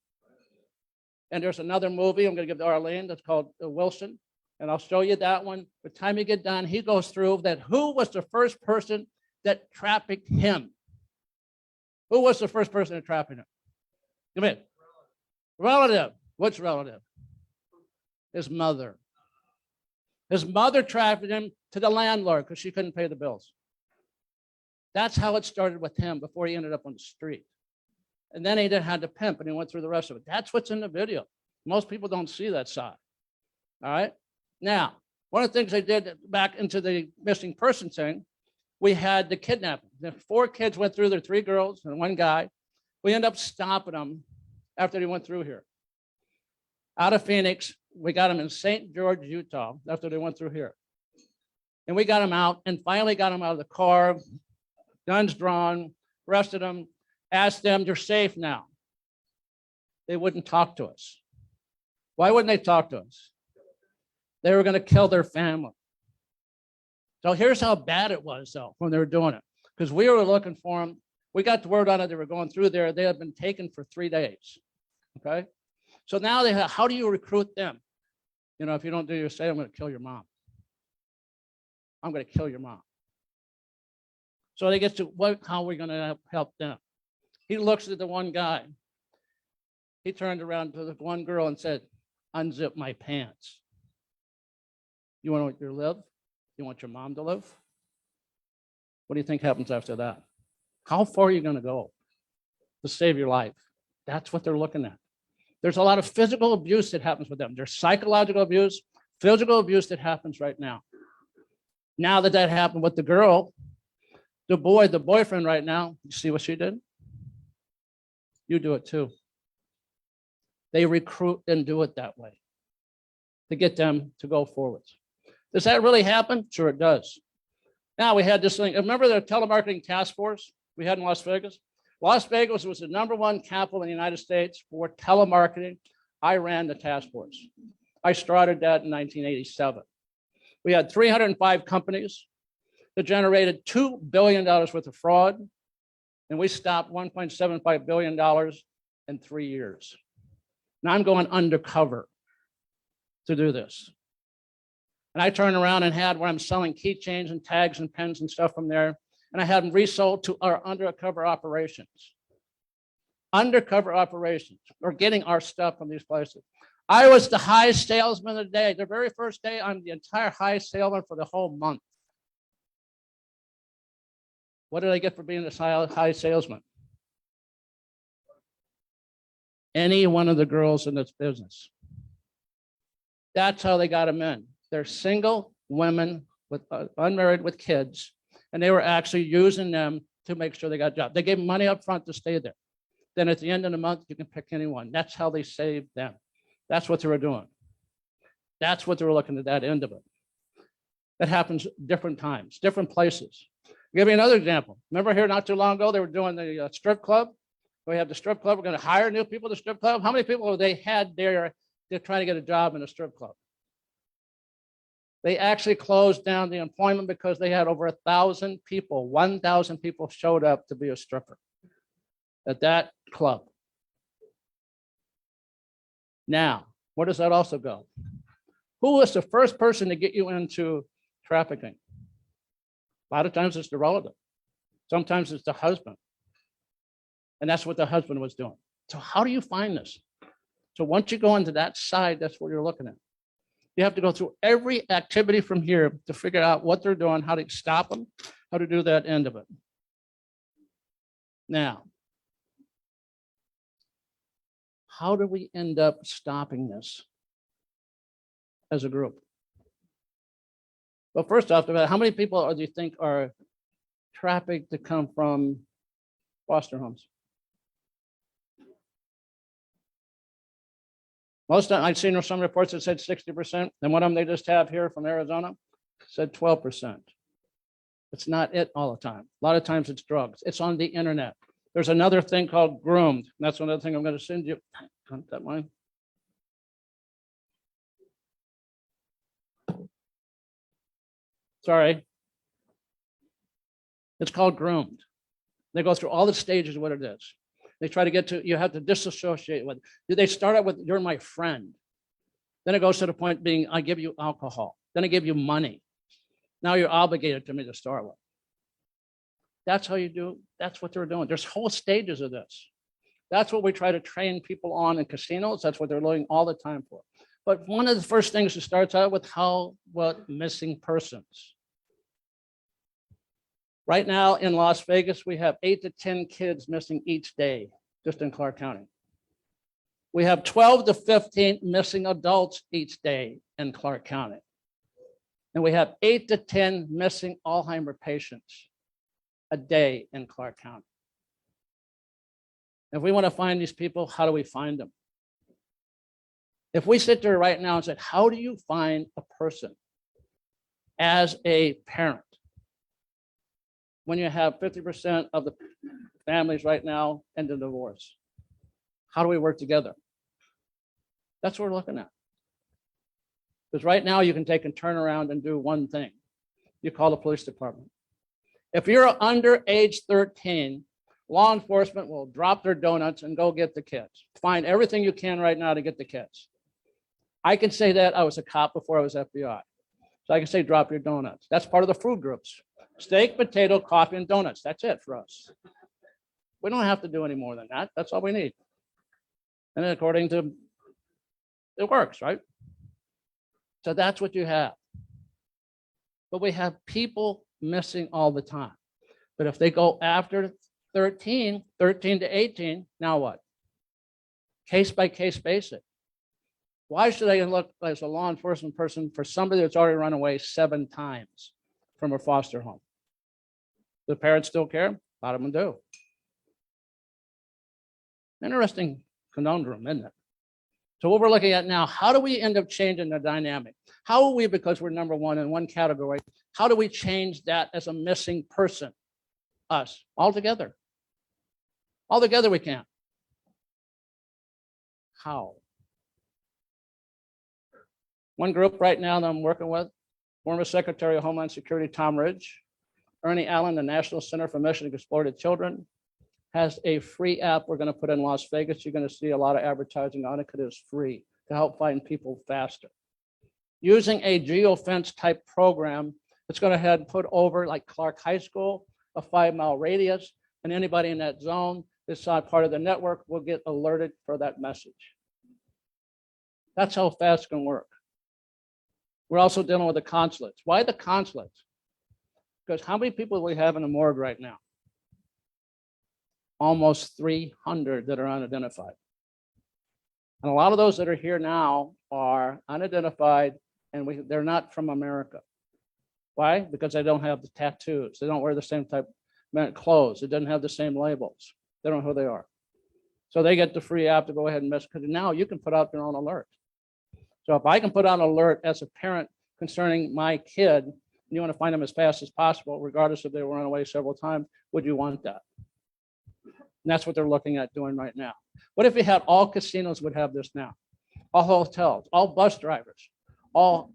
And there's another movie I'm going to give to Arlene that's called Wilson. And I'll show you that one. By the time you get done, he goes through that. Who was the first person that trafficked him? Who was the first person that trafficked him? Come in. Relative. Which relative? His mother. His mother trafficked him to the landlord because she couldn't pay the bills. That's how it started with him before he ended up on the street. And then he had to pimp and he went through the rest of it. That's what's in the video. Most people don't see that side. All right. Now, one of the things they did back into the missing person thing, we had the kidnapping. The 4 kids went through there, 3 girls and 1 guy. We ended up stopping them after they went through here. Out of Phoenix, we got them in St. George, Utah, after they went through here. And we got them out and finally got them out of the car, guns drawn, arrested them, asked them, you're safe now. They wouldn't talk to us. Why wouldn't they talk to us? They were going to kill their family. So here's how bad it was, though, when they were doing it. Because we were looking for them. We got the word on it. They were going through there. They had been taken for 3 days. Okay. So now they have, how do you recruit them? You know, if you don't do your say, I'm going to kill your mom. I'm going to kill your mom. So they get to how are we going to help them? He looks at the one guy. He turned around to the one girl and said, unzip my pants. You want to live? You want your mom to live? What do you think happens after that? How far are you going to go to save your life? That's what they're looking at. There's a lot of physical abuse that happens with them. There's psychological abuse, physical abuse that happens right now. Now that happened with the girl, the boyfriend right now, you see what she did? You do it too. They recruit and do it that way to get them to go forwards. Does that really happen? Sure, it does. Now we had this thing. Remember the telemarketing task force we had in Las Vegas? Las Vegas was the #1 capital in the United States for telemarketing. I ran the task force. I started that in 1987. We had 305 companies that generated $2 billion worth of fraud, and we stopped $1.75 billion in 3 years. Now I'm going undercover to do this. And I turned around and had where I'm selling keychains and tags and pens and stuff from there. And I had them resold to our undercover operations. Undercover operations, or getting our stuff from these places. I was the highest salesman of the day. The very first day, I'm the entire highest salesman for the whole month. What did I get for being the high salesman? Any one of the girls in this business. That's how they got them in. They're single women with unmarried with kids, and they were actually using them to make sure they got jobs. They gave them money up front to stay there. Then at the end of the month, you can pick anyone. That's how they saved them. That's what they were doing. That's what they were looking at that end of it. That happens different times, different places. I'll give you another example. Remember here not too long ago, they were doing the strip club. We have the strip club. We're going to hire new people to the strip club. How many people they had there? They're trying to get a job in a strip club. They actually closed down the employment because they had over 1,000 people. 1,000 people showed up to be a stripper at that club. Now, where does that also go? Who was the first person to get you into trafficking? A lot of times it's the relative. Sometimes it's the husband. And that's what the husband was doing. So how do you find this? So once you go into that side, that's what you're looking at. You have to go through every activity from here to figure out what they're doing, how to stop them, how to do that end of it. Now, how do we end up stopping this as a group? Well, first off, how many people do you think are trafficked to come from foster homes. Most, I've seen some reports that said 60%, and one of them they just have here from Arizona said 12%. It's not it all the time. A lot of times it's drugs. It's on the internet. There's another thing called groomed. And that's another thing I'm going to send you. That one. Sorry. It's called groomed. They go through all the stages of what it is. They try to get to, you have to disassociate with. They start out with, you're my friend. Then it goes to the point being, I give you alcohol. Then I give you money. Now you're obligated to me to start with. That's how you do, that's what they're doing. There's whole stages of this. That's what we try to train people on in casinos. That's what they're looking all the time for. But one of the first things it starts out with what missing persons. Right now in Las Vegas, we have 8 to 10 kids missing each day, just in Clark County. We have 12 to 15 missing adults each day in Clark County. And we have 8 to 10 missing Alzheimer's patients a day in Clark County. If we want to find these people, how do we find them? If we sit there right now and said, how do you find a person as a parent? When you have 50% of the families right now end in divorce, how do we work together? That's what we're looking at. Because right now you can take and turn around and do one thing. You call the police department. If you're under age 13, law enforcement will drop their donuts and go get the kids. Find everything you can right now to get the kids. I can say that I was a cop before I was FBI. So I can say, drop your donuts. That's part of the food groups. Steak, potato, coffee, and donuts. That's it for us. We don't have to do any more than that. That's all we need. And according to, it works, right? So that's what you have. But we have people missing all the time. But if they go after 13 to 18, now what? Case by case basis. Why should I look as a law enforcement person for somebody that's already run away 7 times from a foster home? The parents still care? A lot of them do. Interesting conundrum, isn't it? So what we're looking at now, how do we end up changing the dynamic? How will we, because we're number one in one category, how do we change that as a missing person? Us, all together. All together we can. How? One group right now that I'm working with, former Secretary of Homeland Security, Tom Ridge, Ernie Allen, the National Center for Missing Exploited Children, has a free app we're going to put in Las Vegas. You're going to see a lot of advertising on it because it's free to help find people faster. Using a geofence type program, it's going to head put over like Clark High School, a 5-mile radius, and anybody in that zone that's not part of the network will get alerted for that message. That's how fast it can work. We're also dealing with the consulates. Why the consulates? Because how many people do we have in the morgue right now? Almost 300 that are unidentified. And a lot of those that are here now are unidentified and they're not from America. Why? Because they don't have the tattoos. They don't wear the same type of clothes. It doesn't have the same labels. They don't know who they are. So they get the free app to go ahead and miss, because now you can put out your own alert. So if I can put out an alert as a parent concerning my kid, and you want to find them as fast as possible, regardless if they were run away several times, would you want that? And that's what they're looking at doing right now. What if we had all casinos would have this now? All hotels, all bus drivers, all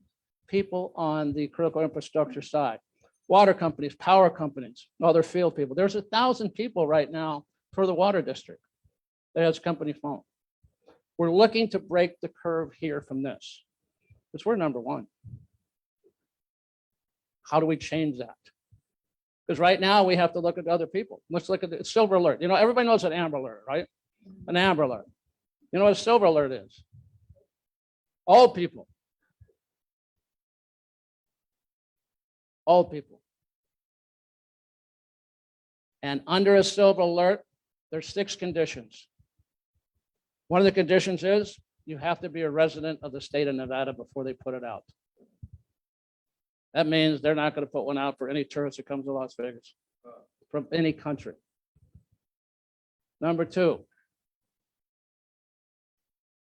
people on the critical infrastructure side, water companies, power companies, other field people. There's 1,000 people right now for the water district that has company phone. We're looking to break the curve here from this because we're number one. How do we change that? Because right now we have to look at other people. Let's look at the silver alert. You know, everybody knows an amber alert, right? An amber alert. You know what a silver alert is? All people. All people. And under a silver alert, there's 6 conditions. One of the conditions is you have to be a resident of the state of Nevada before they put it out. That means they're not going to put one out for any tourist that comes to Las Vegas from any country. Number two,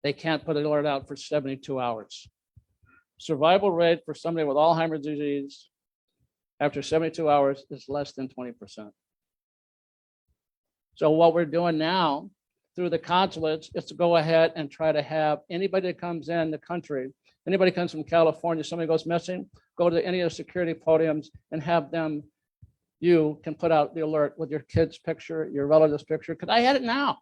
they can't put an alert out for 72 hours. Survival rate for somebody with Alzheimer's disease after 72 hours is less than 20%. So what we're doing now through the consulates is to go ahead and try to have anybody that comes in the country, anybody comes from California, somebody goes missing, go to any of the security podiums and have them, you can put out the alert with your kid's picture, your relative's picture, because I had it now.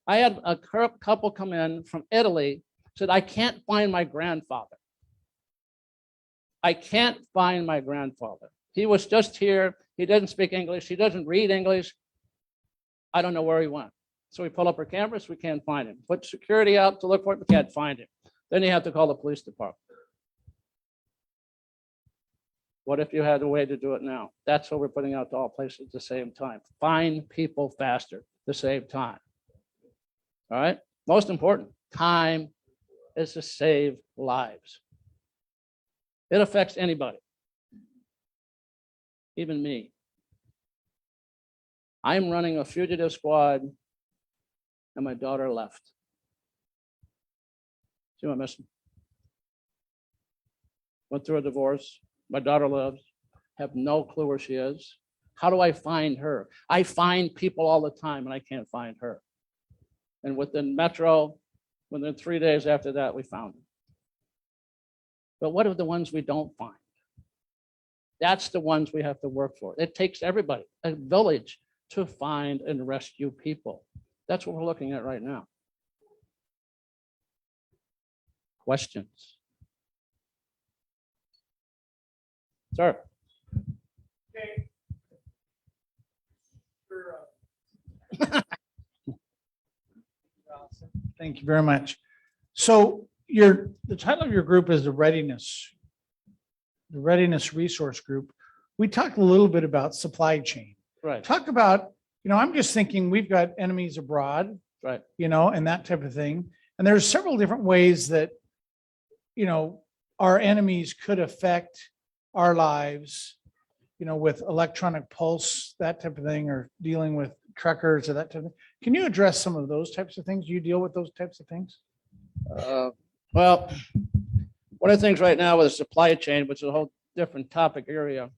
I had a couple come in from Italy, said, I can't find my grandfather. I can't find my grandfather. He was just here. He doesn't speak English. He doesn't read English. I don't know where he went. So we pull up our cameras. We can't find him. Put security out to look for him. We can't find him. Then you have to call the police department. What if you had a way to do it now? That's what we're putting out to all places at the same time. Find people faster at the same time. All right. Most important, time is to save lives. It affects anybody, even me. I'm running a fugitive squad and my daughter left. See what I'm missing? Went through a divorce. My daughter lives. Have no clue where she is. How do I find her? I find people all the time and I can't find her. And within Metro, within 3 days after that, we found her. But what are the ones we don't find? That's the ones we have to work for. It takes everybody, a village, to find and rescue people. That's what we're looking at right now. Questions? Sir. Okay. Thank you very much. So the title of your group is the Readiness Resource Group. We talked a little bit about supply chain. Right. Talk about, I'm just thinking we've got enemies abroad, right? And that type of thing. And there's several different ways that, our enemies could affect our lives, with electronic pulse, that type of thing, or dealing with truckers or that type of thing. Can you address some of those types of things? Do you deal with those types of things? Well, one of the things right now with the supply chain, which is a whole different topic area.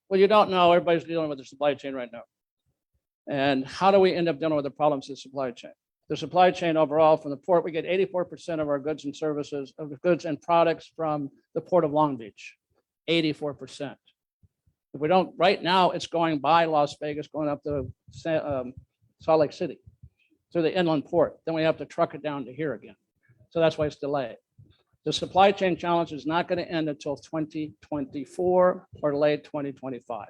Well, you don't know, everybody's dealing with the supply chain right now. And how do we end up dealing with the problems of the supply chain? The supply chain overall from the port, we get 84% of our goods and services, of goods and products from the Port of Long Beach, 84%. If we don't, right now, it's going by Las Vegas, going up to Salt Lake City through the inland port. Then we have to truck it down to here again. So that's why it's delayed. The supply chain challenge is not going to end until 2024 or late 2025.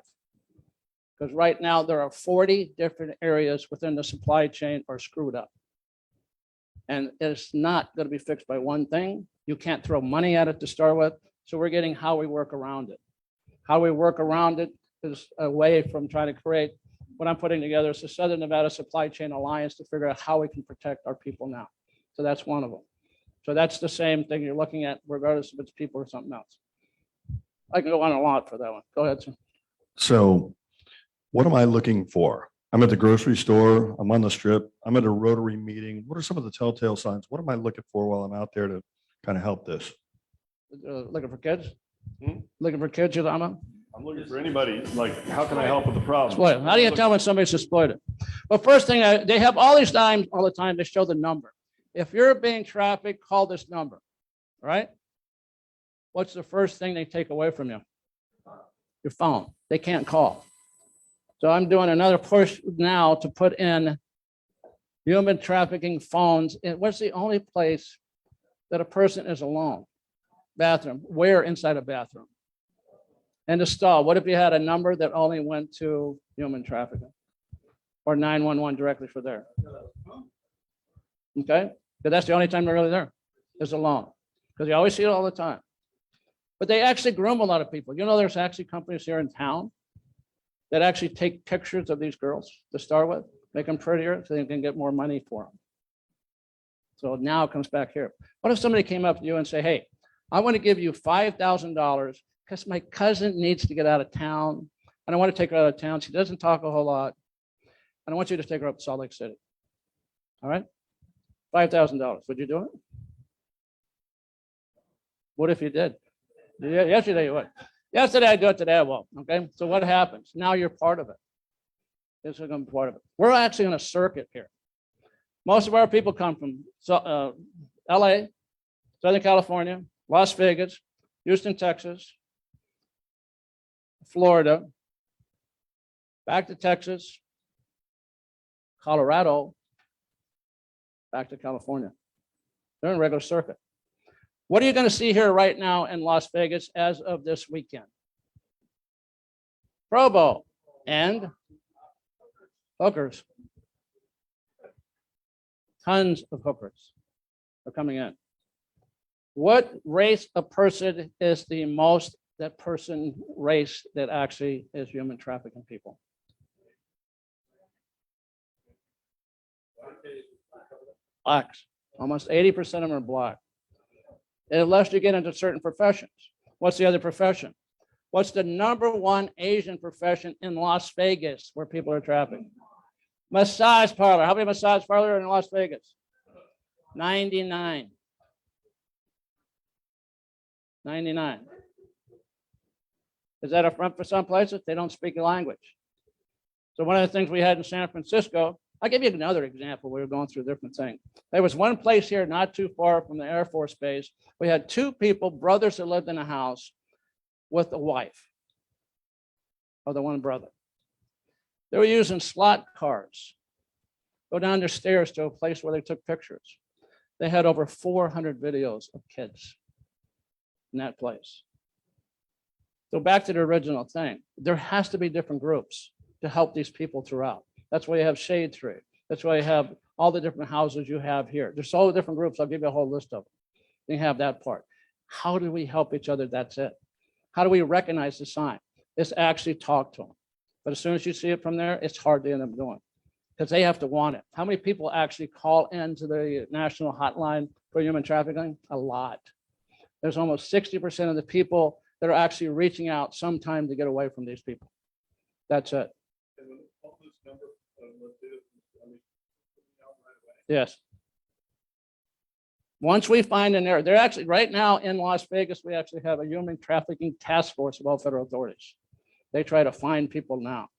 Because right now there are 40 different areas within the supply chain are screwed up. And it's not going to be fixed by one thing. You can't throw money at it to start with. So we're getting how we work around it. How we work around it is away from trying to create what I'm putting together is the Southern Nevada Supply Chain Alliance to figure out how we can protect our people now. So that's one of them. So that's the same thing you're looking at, regardless if it's people or something else. I can go on a lot for that one. Go ahead, sir. So what am I looking for? I'm at the grocery store, I'm on the strip, I'm at a Rotary meeting. What are some of the telltale signs? What am I looking for while I'm out there to kind of help this? Looking for kids? Looking for kids, Yolanda? I'm looking for anybody, like, how can I help with the problem? Exploited. How do you tell when somebody's exploited? Well, first thing, they have all these times, all the time, they show the number. If you're being trafficked, call this number, right? What's the first thing they take away from you? Your phone. They can't call. So I'm doing another push now to put in human trafficking phones. What's the only place that a person is alone? Bathroom. Where inside a bathroom? And the stall. What if you had a number that only went to human trafficking or 911 directly for there? Okay, because that's the only time they're really there is alone, because you always see it all the time. But they actually groom a lot of people. There's actually companies here in town that actually take pictures of these girls to start with, make them prettier so they can get more money for them. So now it comes back here. What if somebody came up to you and say, hey, I want to give you $5,000 because my cousin needs to get out of town and I want to take her out of town. She doesn't talk a whole lot. and I want you to take her up to Salt Lake City. All right? $5,000. Would you do it? What if you did? Yesterday you would. Yesterday I do it, today I won't. Okay? So what happens? Now you're part of it. This is going to be part of it. We're actually on a circuit here. Most of our people come from LA, Southern California, Las Vegas, Houston, Texas, Florida, back to Texas, Colorado, back to California. They're in a regular circuit. What are you going to see here right now in Las Vegas as of this weekend? Pro Bowl and hookers. Tons of hookers are coming in. What race of person is the most that person race that actually is human trafficking people? Blacks. Almost 80% of them are black. Unless you get into certain professions. What's the other profession? What's the #1 Asian profession in Las Vegas where people are trafficked? Massage parlor. How many massage parlors are in Las Vegas? 99. 99. Is that a front for some places? They don't speak a language. So one of the things we had in San Francisco, I'll give you another example. We were going through different things. There was one place here not too far from the Air Force Base. We had 2 people, brothers that lived in a house with a wife of the one brother. They were using slot cars. Go down their stairs to a place where they took pictures. They had over 400 videos of kids in that place. So back to the original thing. There has to be different groups to help these people throughout. That's why you have Shade Tree. That's why you have all the different houses you have here. There's all the different groups. I'll give you a whole list of them. You have that part. How do we help each other? That's it. How do we recognize the sign? It's actually talk to them. But as soon as you see it from there, it's hard to end up doing because they have to want it. How many people actually call into the national hotline for human trafficking? A lot. There's almost 60% of the people that are actually reaching out sometime to get away from these people. That's it. Yes. Once we find an error, they're actually right now in Las Vegas, we actually have a human trafficking task force of all federal authorities. They try to find people now.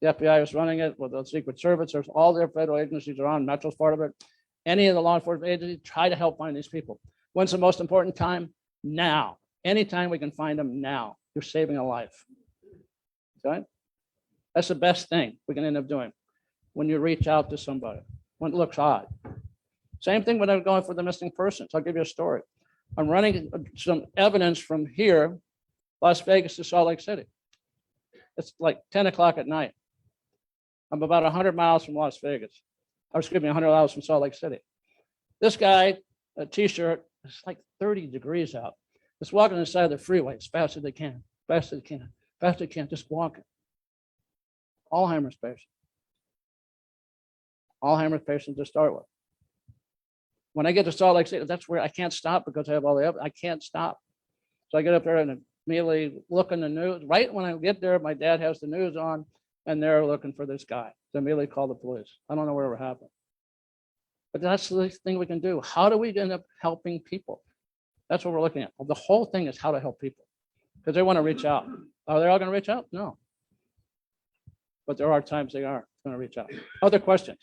The FBI is running it with the Secret Service. There's all their federal agencies are on. Metro's part of it. Any of the law enforcement agencies try to help find these people. When's the most important time? Now. Anytime we can find them now, you're saving a life. Okay? That's the best thing we can end up doing when you reach out to somebody when it looks odd. Same thing when I'm going for the missing persons. I'll give you a story. I'm running some evidence from here, Las Vegas to Salt Lake City. It's like 10 o'clock at night. I'm about 100 miles from Las Vegas. Excuse me, 100 miles from Salt Lake City. This guy, a t-shirt, it's like 30 degrees out. Just walking on the side of the freeway as fast as they can, fast as they can, fast as they can, just walking. Alzheimer's patient. Alzheimer's patient to start with. When I get to Salt Lake City, that's where I can't stop because I have all the evidence. I can't stop. So I get up there and immediately look in the news. Right when I get there, my dad has the news on and they're looking for this guy. So immediately call the police. I don't know whatever happened. But that's the thing we can do. How do we end up helping people? That's what we're looking at. The whole thing is how to help people because they want to reach out. Are they all going to reach out? No. But there are times they are going to reach out. Other questions?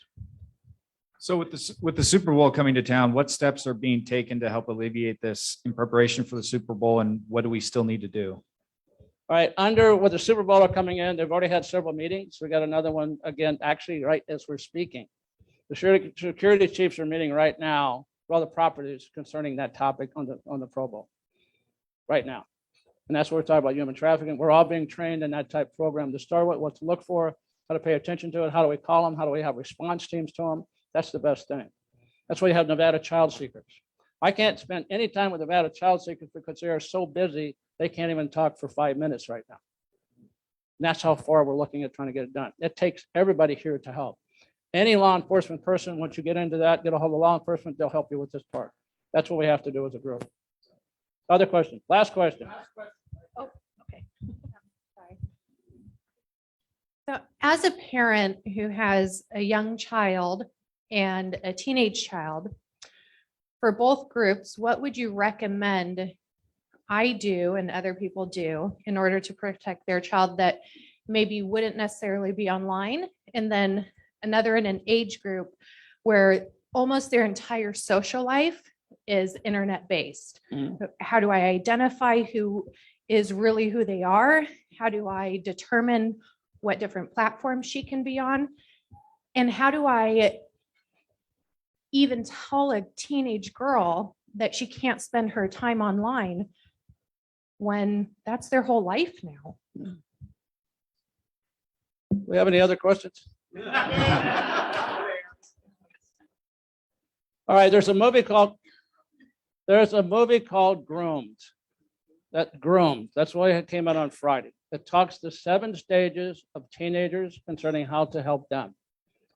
So with the Super Bowl coming to town, what steps are being taken to help alleviate this in preparation for the Super Bowl, and what do we still need to do? All right, with the Super Bowl coming in, they've already had several meetings. We got another one again, actually, right as we're speaking. The security chiefs are meeting right now for all the properties concerning that topic on the Pro Bowl right now. And that's what we're talking about, human trafficking. We're all being trained in that type of program to start with, what to look for, how to pay attention to it, how do we call them, how do we have response teams to them. That's the best thing. That's why you have Nevada child seekers. I can't spend any time with Nevada child seekers because they are so busy, they can't even talk for 5 minutes right now. And that's how far we're looking at trying to get it done. It takes everybody here to help. Any law enforcement person, once you get into that, get a hold of law enforcement, they'll help you with this part. That's what we have to do as a group. Other questions? Last question. Oh, okay. Sorry. So as a parent who has a young child and a teenage child, for both groups, what would you recommend I do and other people do in order to protect their child that maybe wouldn't necessarily be online? And then another in an age group where almost their entire social life is internet based. How do I identify who is really who they are? How do I determine what different platforms she can be on? And how do I even tell a teenage girl that she can't spend her time online when that's their whole life now? We have any other questions? All right, there's a movie called Groomed. That's why it came out on Friday. It talks the 7 stages of teenagers concerning how to help them.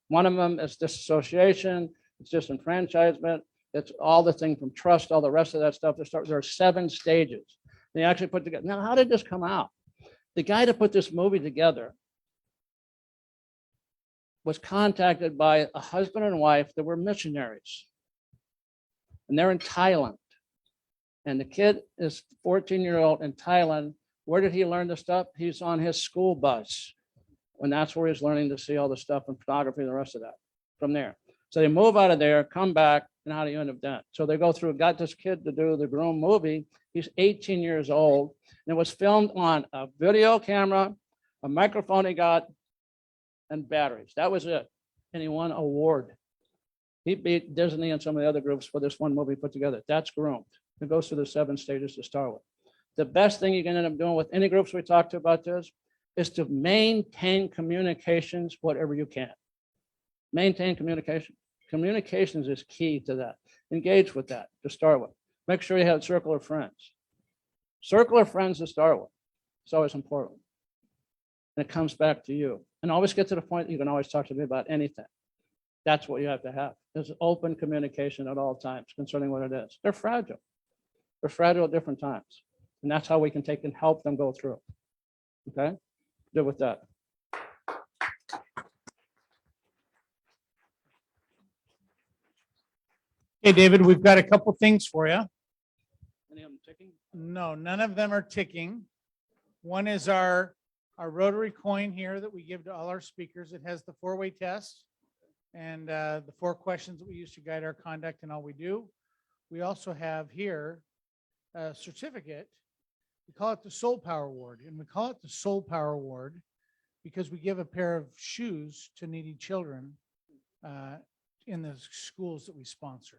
One of them is disassociation, it's disenfranchisement, it's all the thing from trust, all the rest of that stuff. There are 7 stages. They actually put together. Now, how did this come out? The guy that put this movie together was contacted by a husband and wife that were missionaries. And they're in Thailand. And the kid is 14-year-old in Thailand. Where did he learn the stuff? He's on his school bus. And that's where he's learning to see all the stuff and photography and the rest of that from there. So they move out of there, come back, and how do you end up that? So they go through, got this kid to do the Groom movie. He's 18 years old. And it was filmed on a video camera, a microphone he got, and batteries. That was it. And he won an award. He beat Disney and some of the other groups for this one movie put together. That's Groomed. It goes through the 7 stages to start with. The best thing you can end up doing with any groups we talked to about this is to maintain communications whatever you can. Maintain communication. Communications is key to that. Engage with that to start with. Make sure you have a circle of friends. Circle of friends to start with. It's always important. And it comes back to you. And always get to the point that you can always talk to me about anything. That's what you have to have. There's open communication at all times concerning what it is. They're fragile. They're fragile at different times. And that's how we can take and help them go through. Okay? Good with that. Hey, David, we've got a couple things for you. Any of them ticking? No, none of them are ticking. One is our Rotary coin here that we give to all our speakers. It has the 4-way test and the 4 questions that we use to guide our conduct and all we do. We also have here a certificate. We call it the Soul Power Award, and we call it the Soul Power Award because we give a pair of shoes to needy children in the schools that we sponsor.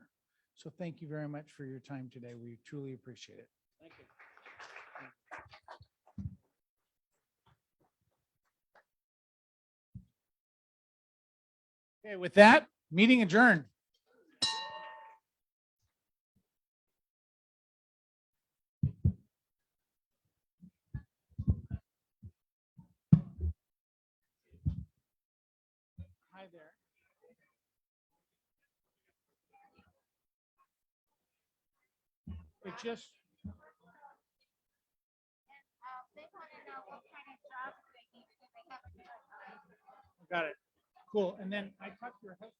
So thank you very much for your time today. We truly appreciate it. Thank you. Okay, with that, meeting adjourned. Hi there. It just. Got it. Cool. And then I talked to your husband.